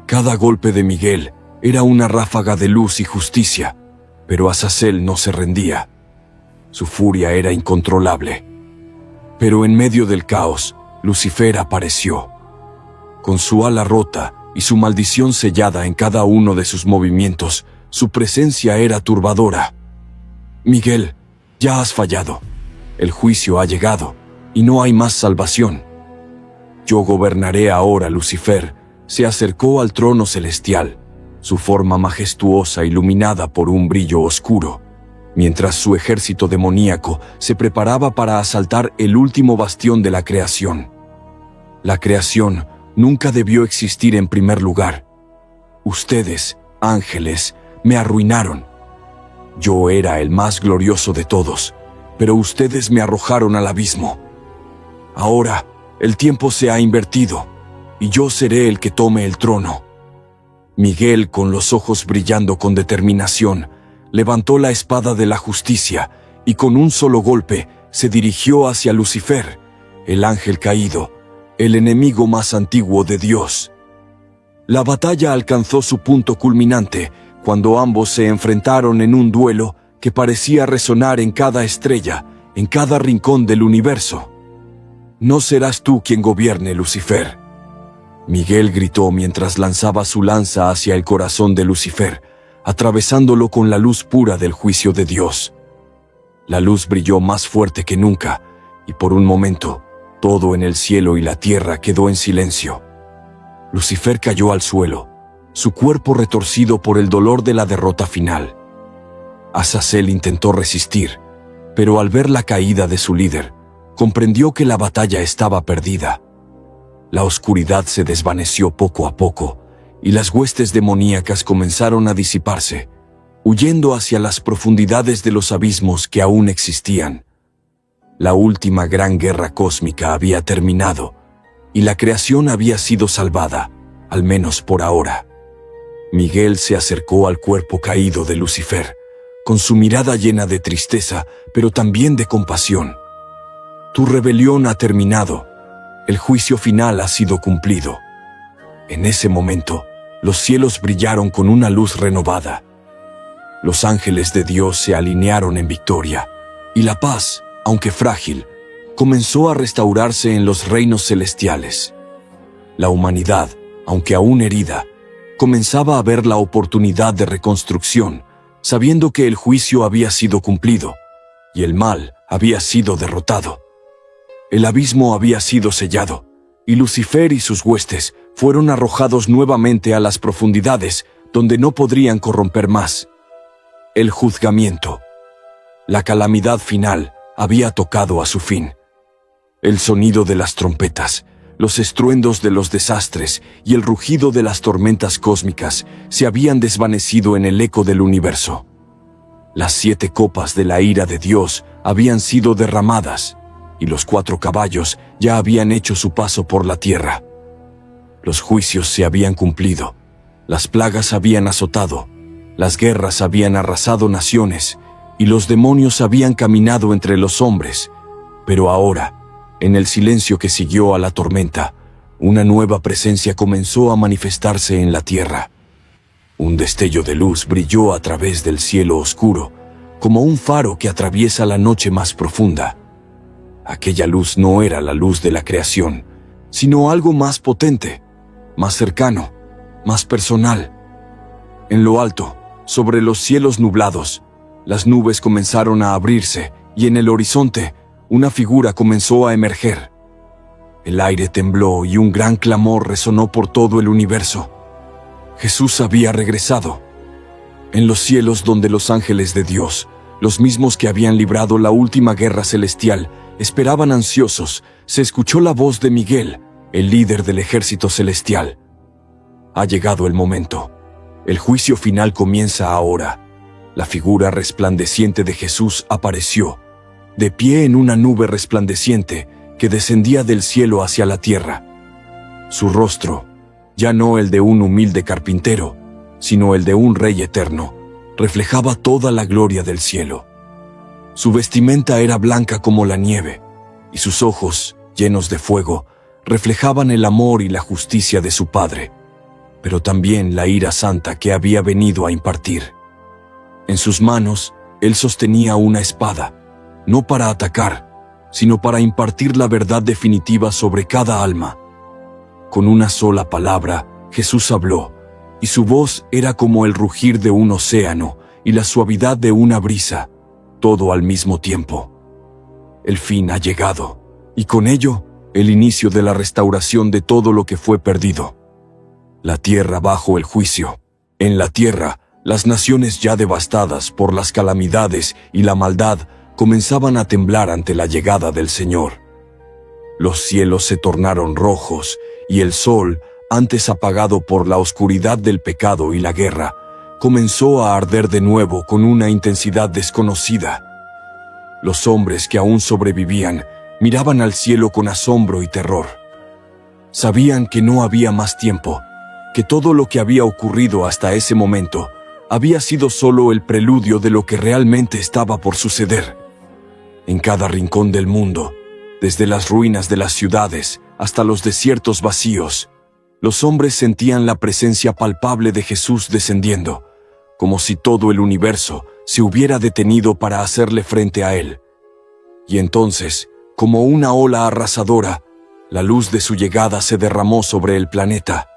Cada golpe de Miguel era una ráfaga de luz y justicia, pero Azazel no se rendía. Su furia era incontrolable. Pero en medio del caos, Lucifer apareció. Con su ala rota y su maldición sellada en cada uno de sus movimientos, su presencia era turbadora. Miguel, ya has fallado. El juicio ha llegado, y no hay más salvación. Yo gobernaré ahora, Lucifer. Se acercó al trono celestial, su forma majestuosa iluminada por un brillo oscuro, mientras su ejército demoníaco se preparaba para asaltar el último bastión de la creación. La creación nunca debió existir en primer lugar. Ustedes, ángeles, me arruinaron. Yo era el más glorioso de todos, pero ustedes me arrojaron al abismo. Ahora, el tiempo se ha invertido, y yo seré el que tome el trono. Miguel, con los ojos brillando con determinación, levantó la espada de la justicia y con un solo golpe se dirigió hacia Lucifer, el ángel caído, el enemigo más antiguo de Dios. La batalla alcanzó su punto culminante cuando ambos se enfrentaron en un duelo que parecía resonar en cada estrella, en cada rincón del universo. No serás tú quien gobierne, Lucifer. Miguel gritó mientras lanzaba su lanza hacia el corazón de Lucifer, atravesándolo con la luz pura del juicio de Dios. La luz brilló más fuerte que nunca, y por un momento, todo en el cielo y la tierra quedó en silencio. Lucifer cayó al suelo, su cuerpo retorcido por el dolor de la derrota final. Azazel intentó resistir, pero al ver la caída de su líder, comprendió que la batalla estaba perdida. La oscuridad se desvaneció poco a poco, y las huestes demoníacas comenzaron a disiparse, huyendo hacia las profundidades de los abismos que aún existían. La última gran guerra cósmica había terminado, y la creación había sido salvada, al menos por ahora. Miguel se acercó al cuerpo caído de Lucifer, con su mirada llena de tristeza, pero también de compasión. Tu rebelión ha terminado. El juicio final ha sido cumplido. En ese momento, los cielos brillaron con una luz renovada. Los ángeles de Dios se alinearon en victoria, y la paz, aunque frágil, comenzó a restaurarse en los reinos celestiales. La humanidad, aunque aún herida, comenzaba a ver la oportunidad de reconstrucción, sabiendo que el juicio había sido cumplido, y el mal había sido derrotado. El abismo había sido sellado, y Lucifer y sus huestes fueron arrojados nuevamente a las profundidades, donde no podrían corromper más. El juzgamiento. La calamidad final había tocado a su fin. El sonido de las trompetas, los estruendos de los desastres y el rugido de las tormentas cósmicas se habían desvanecido en el eco del universo. Las 7 copas de la ira de Dios habían sido derramadas, y los 4 caballos ya habían hecho su paso por la tierra. Los juicios se habían cumplido, las plagas habían azotado, las guerras habían arrasado naciones, y los demonios habían caminado entre los hombres. Pero ahora, en el silencio que siguió a la tormenta, una nueva presencia comenzó a manifestarse en la tierra. Un destello de luz brilló a través del cielo oscuro, como un faro que atraviesa la noche más profunda. Aquella luz no era la luz de la creación, sino algo más potente, más cercano, más personal. En lo alto, sobre los cielos nublados, las nubes comenzaron a abrirse y en el horizonte, una figura comenzó a emerger. El aire tembló y un gran clamor resonó por todo el universo. Jesús había regresado. En los cielos donde los ángeles de Dios, los mismos que habían librado la última guerra celestial, esperaban ansiosos, se escuchó la voz de Miguel, el líder del ejército celestial. Ha llegado el momento. El juicio final comienza ahora. La figura resplandeciente de Jesús apareció, de pie en una nube resplandeciente que descendía del cielo hacia la tierra. Su rostro, ya no el de un humilde carpintero, sino el de un rey eterno, reflejaba toda la gloria del cielo. Su vestimenta era blanca como la nieve, y sus ojos, llenos de fuego, reflejaban el amor y la justicia de su Padre, pero también la ira santa que había venido a impartir. En sus manos, él sostenía una espada, no para atacar, sino para impartir la verdad definitiva sobre cada alma. Con una sola palabra, Jesús habló, y su voz era como el rugir de un océano y la suavidad de una brisa, todo al mismo tiempo. El fin ha llegado, y con ello, el inicio de la restauración de todo lo que fue perdido. La tierra bajo el juicio. En la tierra, las naciones ya devastadas por las calamidades y la maldad comenzaban a temblar ante la llegada del Señor. Los cielos se tornaron rojos, y el sol, antes apagado por la oscuridad del pecado y la guerra, comenzó a arder de nuevo con una intensidad desconocida. Los hombres que aún sobrevivían miraban al cielo con asombro y terror. Sabían que no había más tiempo, que todo lo que había ocurrido hasta ese momento había sido solo el preludio de lo que realmente estaba por suceder. En cada rincón del mundo, desde las ruinas de las ciudades hasta los desiertos vacíos, los hombres sentían la presencia palpable de Jesús descendiendo, como si todo el universo se hubiera detenido para hacerle frente a él. Y entonces, como una ola arrasadora, la luz de su llegada se derramó sobre el planeta.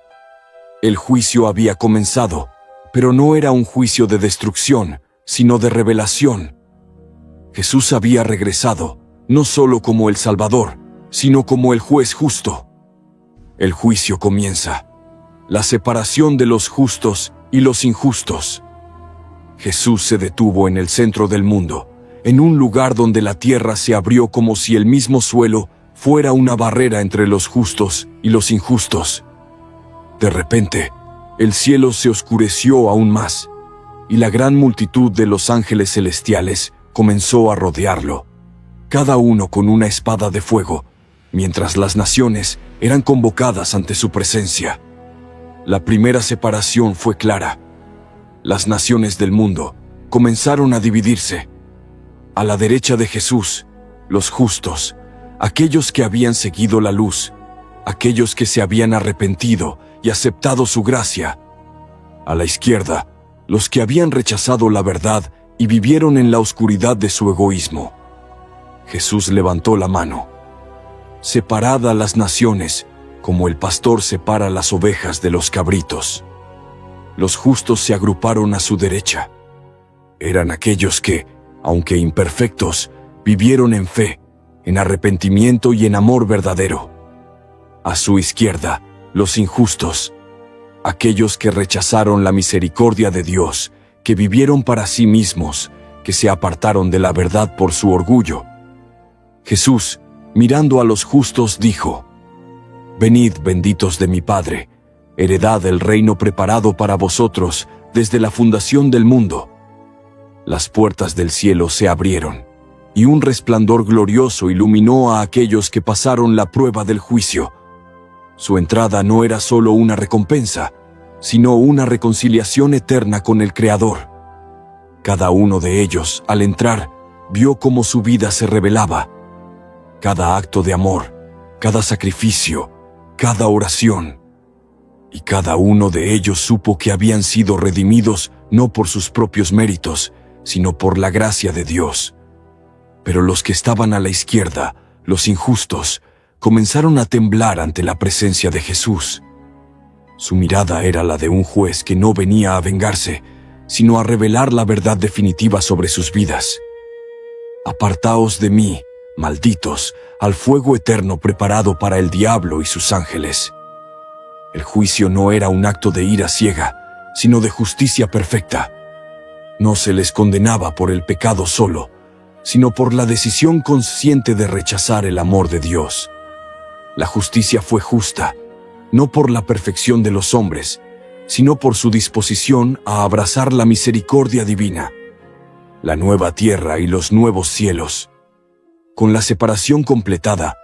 El juicio había comenzado, pero no era un juicio de destrucción, sino de revelación. Jesús había regresado, no solo como el Salvador, sino como el juez justo. El juicio comienza, la separación de los justos y los injustos. Jesús se detuvo en el centro del mundo, en un lugar donde la tierra se abrió como si el mismo suelo fuera una barrera entre los justos y los injustos. De repente, el cielo se oscureció aún más, y la gran multitud de los ángeles celestiales comenzó a rodearlo, cada uno con una espada de fuego, mientras las naciones eran convocadas ante su presencia. La primera separación fue clara. Las naciones del mundo comenzaron a dividirse. A la derecha de Jesús, los justos, aquellos que habían seguido la luz, aquellos que se habían arrepentido y aceptado su gracia. A la izquierda, los que habían rechazado la verdad y vivieron en la oscuridad de su egoísmo. Jesús levantó la mano. Separad a las naciones, como el pastor separa las ovejas de los cabritos. Los justos se agruparon a su derecha. Eran aquellos que, aunque imperfectos, vivieron en fe, en arrepentimiento y en amor verdadero. A su izquierda, los injustos, aquellos que rechazaron la misericordia de Dios, que vivieron para sí mismos, que se apartaron de la verdad por su orgullo. Jesús, mirando a los justos, dijo: «Venid, benditos de mi Padre, heredad el reino preparado para vosotros desde la fundación del mundo». Las puertas del cielo se abrieron, y un resplandor glorioso iluminó a aquellos que pasaron la prueba del juicio. Su entrada no era solo una recompensa, sino una reconciliación eterna con el Creador. Cada uno de ellos, al entrar, vio cómo su vida se revelaba. Cada acto de amor, cada sacrificio, cada oración. Y cada uno de ellos supo que habían sido redimidos no por sus propios méritos, sino por la gracia de Dios. Pero los que estaban a la izquierda, los injustos, comenzaron a temblar ante la presencia de Jesús. Su mirada era la de un juez que no venía a vengarse, sino a revelar la verdad definitiva sobre sus vidas. «Apartaos de mí, malditos, al fuego eterno preparado para el diablo y sus ángeles». El juicio no era un acto de ira ciega, sino de justicia perfecta. No se les condenaba por el pecado solo, sino por la decisión consciente de rechazar el amor de Dios. La justicia fue justa, no por la perfección de los hombres, sino por su disposición a abrazar la misericordia divina. La nueva tierra y los nuevos cielos. Con la separación completada,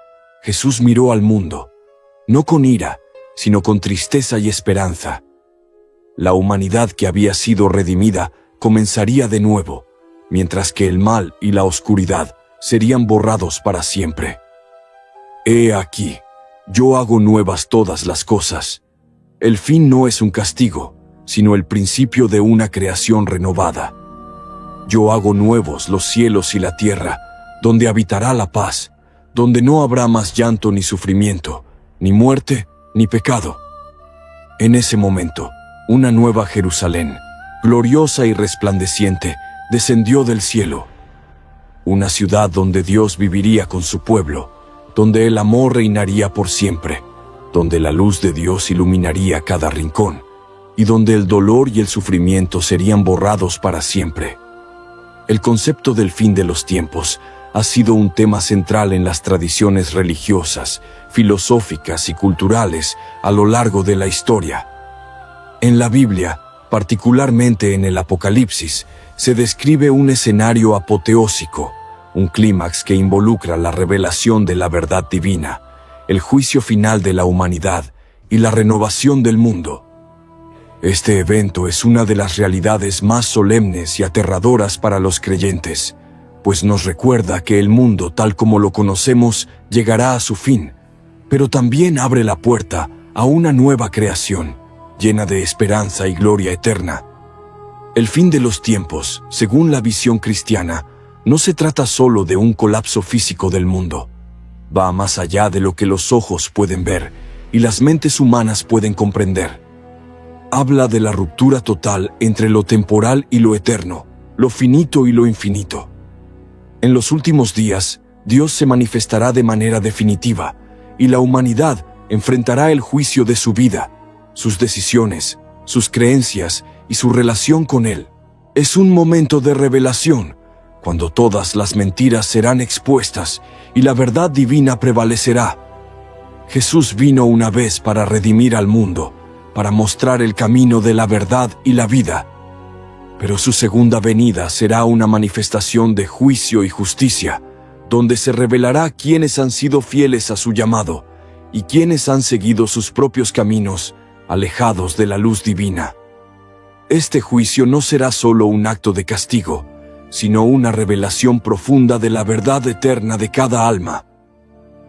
Jesús miró al mundo, no con ira, sino con tristeza y esperanza. La humanidad que había sido redimida comenzaría de nuevo, mientras que el mal y la oscuridad serían borrados para siempre. He aquí, yo hago nuevas todas las cosas. El fin no es un castigo, sino el principio de una creación renovada. Yo hago nuevos los cielos y la tierra, donde habitará la paz, donde no habrá más llanto ni sufrimiento, ni muerte, ni pecado. En ese momento, una nueva Jerusalén, gloriosa y resplandeciente, descendió del cielo. Una ciudad donde Dios viviría con su pueblo, donde el amor reinaría por siempre, donde la luz de Dios iluminaría cada rincón, y donde el dolor y el sufrimiento serían borrados para siempre. El concepto del fin de los tiempos ha sido un tema central en las tradiciones religiosas, filosóficas y culturales a lo largo de la historia. En la Biblia, particularmente en el Apocalipsis, se describe un escenario apoteósico, un clímax que involucra la revelación de la verdad divina, el juicio final de la humanidad y la renovación del mundo. Este evento es una de las realidades más solemnes y aterradoras para los creyentes, pues nos recuerda que el mundo tal como lo conocemos llegará a su fin, pero también abre la puerta a una nueva creación, llena de esperanza y gloria eterna. El fin de los tiempos, según la visión cristiana, no se trata solo de un colapso físico del mundo. Va más allá de lo que los ojos pueden ver y las mentes humanas pueden comprender. Habla de la ruptura total entre lo temporal y lo eterno, lo finito y lo infinito. En los últimos días, Dios se manifestará de manera definitiva y la humanidad enfrentará el juicio de su vida, sus decisiones, sus creencias y su relación con Él. Es un momento de revelación, cuando todas las mentiras serán expuestas y la verdad divina prevalecerá. Jesús vino una vez para redimir al mundo, para mostrar el camino de la verdad y la vida. Pero su segunda venida será una manifestación de juicio y justicia, donde se revelará quiénes han sido fieles a su llamado y quiénes han seguido sus propios caminos, alejados de la luz divina. Este juicio no será solo un acto de castigo, sino una revelación profunda de la verdad eterna de cada alma.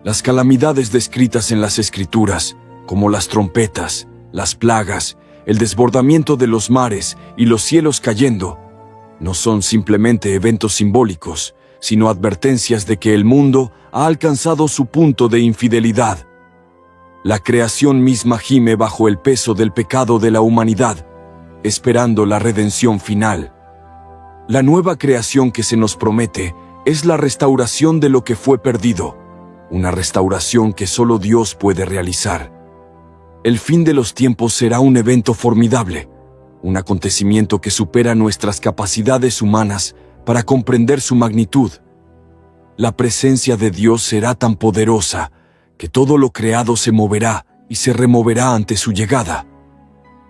Las calamidades descritas en las Escrituras, como las trompetas, las plagas, el desbordamiento de los mares y los cielos cayendo, no son simplemente eventos simbólicos, sino advertencias de que el mundo ha alcanzado su punto de infidelidad. La creación misma gime bajo el peso del pecado de la humanidad, esperando la redención final. La nueva creación que se nos promete es la restauración de lo que fue perdido, una restauración que solo Dios puede realizar. El fin de los tiempos será un evento formidable, un acontecimiento que supera nuestras capacidades humanas para comprender su magnitud. La presencia de Dios será tan poderosa que todo lo creado se moverá y se removerá ante su llegada.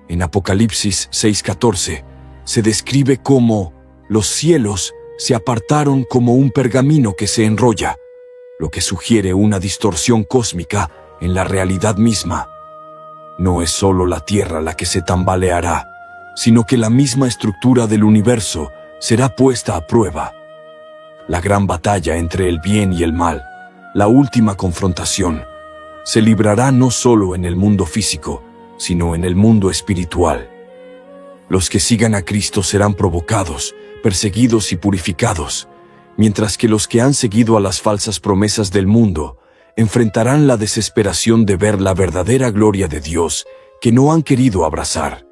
En Apocalipsis 6:14 se describe cómo los cielos se apartaron como un pergamino que se enrolla, lo que sugiere una distorsión cósmica en la realidad misma. No es solo la Tierra la que se tambaleará, sino que la misma estructura del universo será puesta a prueba. La gran batalla entre el bien y el mal, la última confrontación, se librará no solo en el mundo físico, sino en el mundo espiritual. Los que sigan a Cristo serán provocados, perseguidos y purificados, mientras que los que han seguido a las falsas promesas del mundo enfrentarán la desesperación de ver la verdadera gloria de Dios que no han querido abrazar.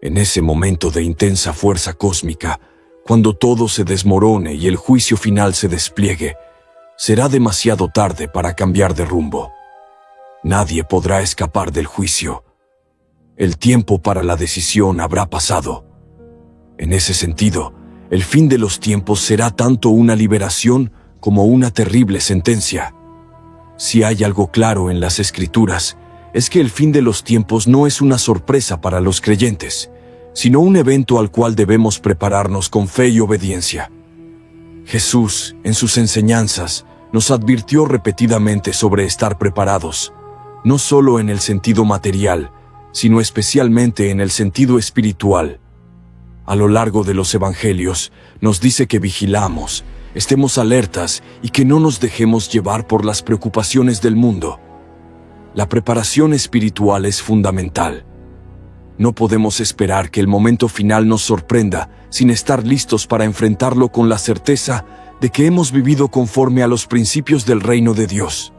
En ese momento de intensa fuerza cósmica, cuando todo se desmorone y el juicio final se despliegue, será demasiado tarde para cambiar de rumbo. Nadie podrá escapar del juicio. El tiempo para la decisión habrá pasado. En ese sentido, el fin de los tiempos será tanto una liberación como una terrible sentencia. Si hay algo claro en las Escrituras, es que el fin de los tiempos no es una sorpresa para los creyentes, sino un evento al cual debemos prepararnos con fe y obediencia. Jesús, en sus enseñanzas, nos advirtió repetidamente sobre estar preparados, no solo en el sentido material, sino especialmente en el sentido espiritual. A lo largo de los evangelios, nos dice que vigilamos, estemos alertas y que no nos dejemos llevar por las preocupaciones del mundo. La preparación espiritual es fundamental. No podemos esperar que el momento final nos sorprenda sin estar listos para enfrentarlo con la certeza de que hemos vivido conforme a los principios del reino de Dios.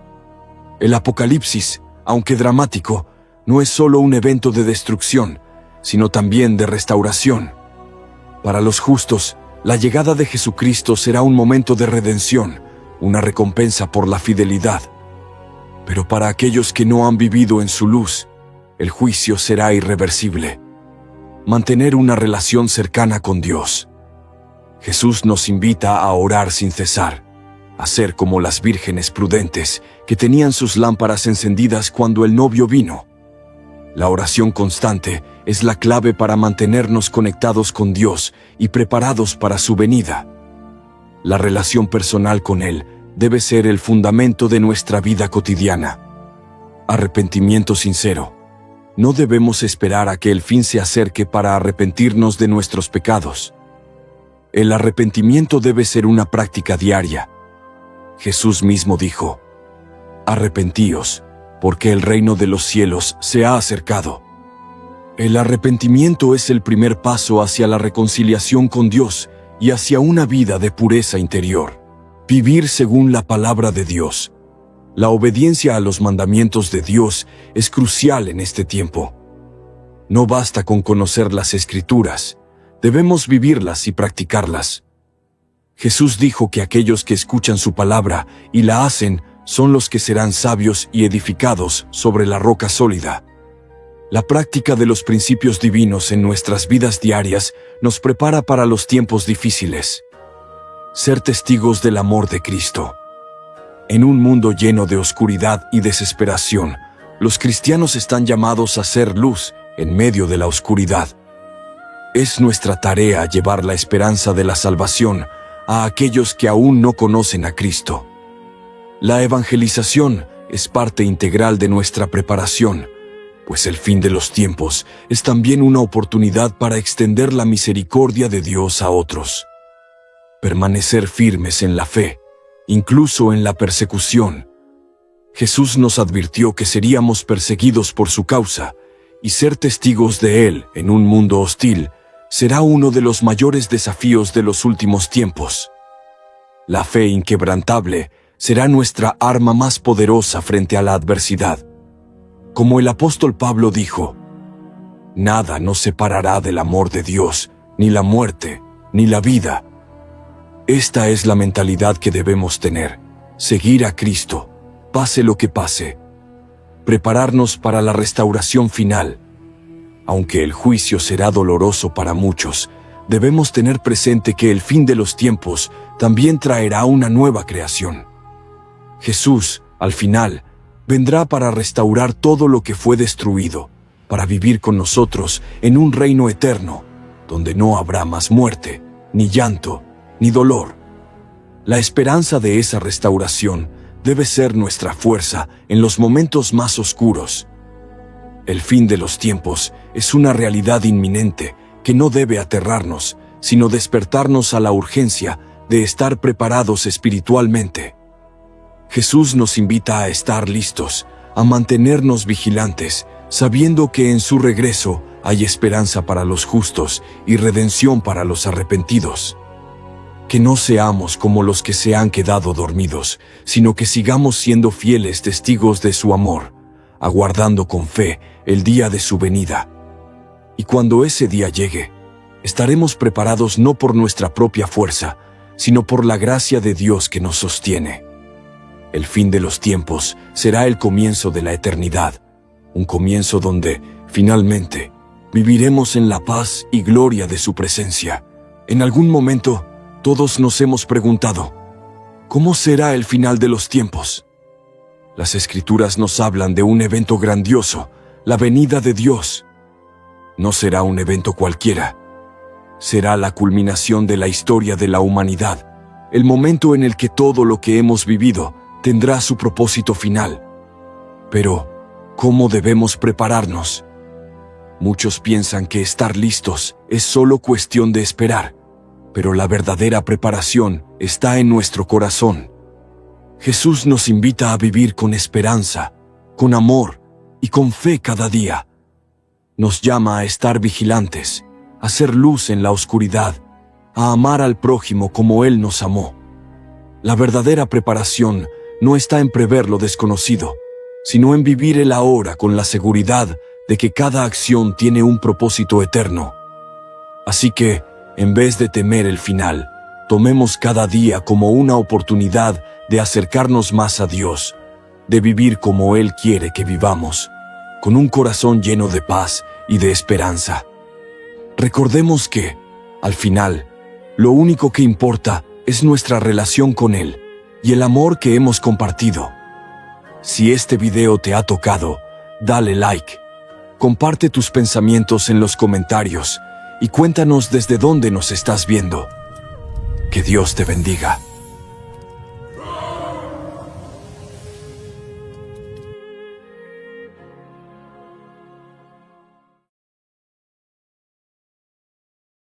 El Apocalipsis, aunque dramático, no es solo un evento de destrucción, sino también de restauración. Para los justos, la llegada de Jesucristo será un momento de redención, una recompensa por la fidelidad. Pero para aquellos que no han vivido en su luz, el juicio será irreversible. Mantener una relación cercana con Dios. Jesús nos invita a orar sin cesar, a ser como las vírgenes prudentes que tenían sus lámparas encendidas cuando el novio vino. La oración constante es la clave para mantenernos conectados con Dios y preparados para su venida. La relación personal con Él debe ser el fundamento de nuestra vida cotidiana. Arrepentimiento sincero. No debemos esperar a que el fin se acerque para arrepentirnos de nuestros pecados. El arrepentimiento debe ser una práctica diaria. Jesús mismo dijo: «Arrepentíos, porque el reino de los cielos se ha acercado». El arrepentimiento es el primer paso hacia la reconciliación con Dios y hacia una vida de pureza interior. Vivir según la palabra de Dios. La obediencia a los mandamientos de Dios es crucial en este tiempo. No basta con conocer las Escrituras, debemos vivirlas y practicarlas. Jesús dijo que aquellos que escuchan su palabra y la hacen son los que serán sabios y edificados sobre la roca sólida. La práctica de los principios divinos en nuestras vidas diarias nos prepara para los tiempos difíciles. Ser testigos del amor de Cristo. En un mundo lleno de oscuridad y desesperación, los cristianos están llamados a ser luz en medio de la oscuridad. Es nuestra tarea llevar la esperanza de la salvación a aquellos que aún no conocen a Cristo. La evangelización es parte integral de nuestra preparación, pues el fin de los tiempos es también una oportunidad para extender la misericordia de Dios a otros. Permanecer firmes en la fe, incluso en la persecución. Jesús nos advirtió que seríamos perseguidos por su causa, y ser testigos de Él en un mundo hostil será uno de los mayores desafíos de los últimos tiempos. La fe inquebrantable será nuestra arma más poderosa frente a la adversidad. Como el apóstol Pablo dijo: «Nada nos separará del amor de Dios, ni la muerte, ni la vida». Esta es la mentalidad que debemos tener: seguir a Cristo, pase lo que pase. Prepararnos para la restauración final. Aunque el juicio será doloroso para muchos, debemos tener presente que el fin de los tiempos también traerá una nueva creación. Jesús, al final, vendrá para restaurar todo lo que fue destruido, para vivir con nosotros en un reino eterno, donde no habrá más muerte, ni llanto, ni dolor. La esperanza de esa restauración debe ser nuestra fuerza en los momentos más oscuros. El fin de los tiempos es una realidad inminente que no debe aterrarnos, sino despertarnos a la urgencia de estar preparados espiritualmente. Jesús nos invita a estar listos, a mantenernos vigilantes, sabiendo que en su regreso hay esperanza para los justos y redención para los arrepentidos. Que no seamos como los que se han quedado dormidos, sino que sigamos siendo fieles testigos de su amor, aguardando con fe el día de su venida. Y cuando ese día llegue, estaremos preparados no por nuestra propia fuerza, sino por la gracia de Dios que nos sostiene. El fin de los tiempos será el comienzo de la eternidad, un comienzo donde, finalmente, viviremos en la paz y gloria de su presencia. En algún momento, todos nos hemos preguntado: ¿cómo será el final de los tiempos? Las Escrituras nos hablan de un evento grandioso, la venida de Dios. No será un evento cualquiera. Será la culminación de la historia de la humanidad, el momento en el que todo lo que hemos vivido tendrá su propósito final. Pero, ¿cómo debemos prepararnos? Muchos piensan que estar listos es solo cuestión de esperar, pero la verdadera preparación está en nuestro corazón. Jesús nos invita a vivir con esperanza, con amor y con fe cada día. Nos llama a estar vigilantes, a ser luz en la oscuridad, a amar al prójimo como Él nos amó. La verdadera preparación no está en prever lo desconocido, sino en vivir el ahora con la seguridad de que cada acción tiene un propósito eterno. Así que, en vez de temer el final, tomemos cada día como una oportunidad de acercarnos más a Dios, de vivir como Él quiere que vivamos, con un corazón lleno de paz y de esperanza. Recordemos que, al final, lo único que importa es nuestra relación con Él y el amor que hemos compartido. Si este video te ha tocado, dale like, comparte tus pensamientos en los comentarios y cuéntanos desde dónde nos estás viendo. Que Dios te bendiga.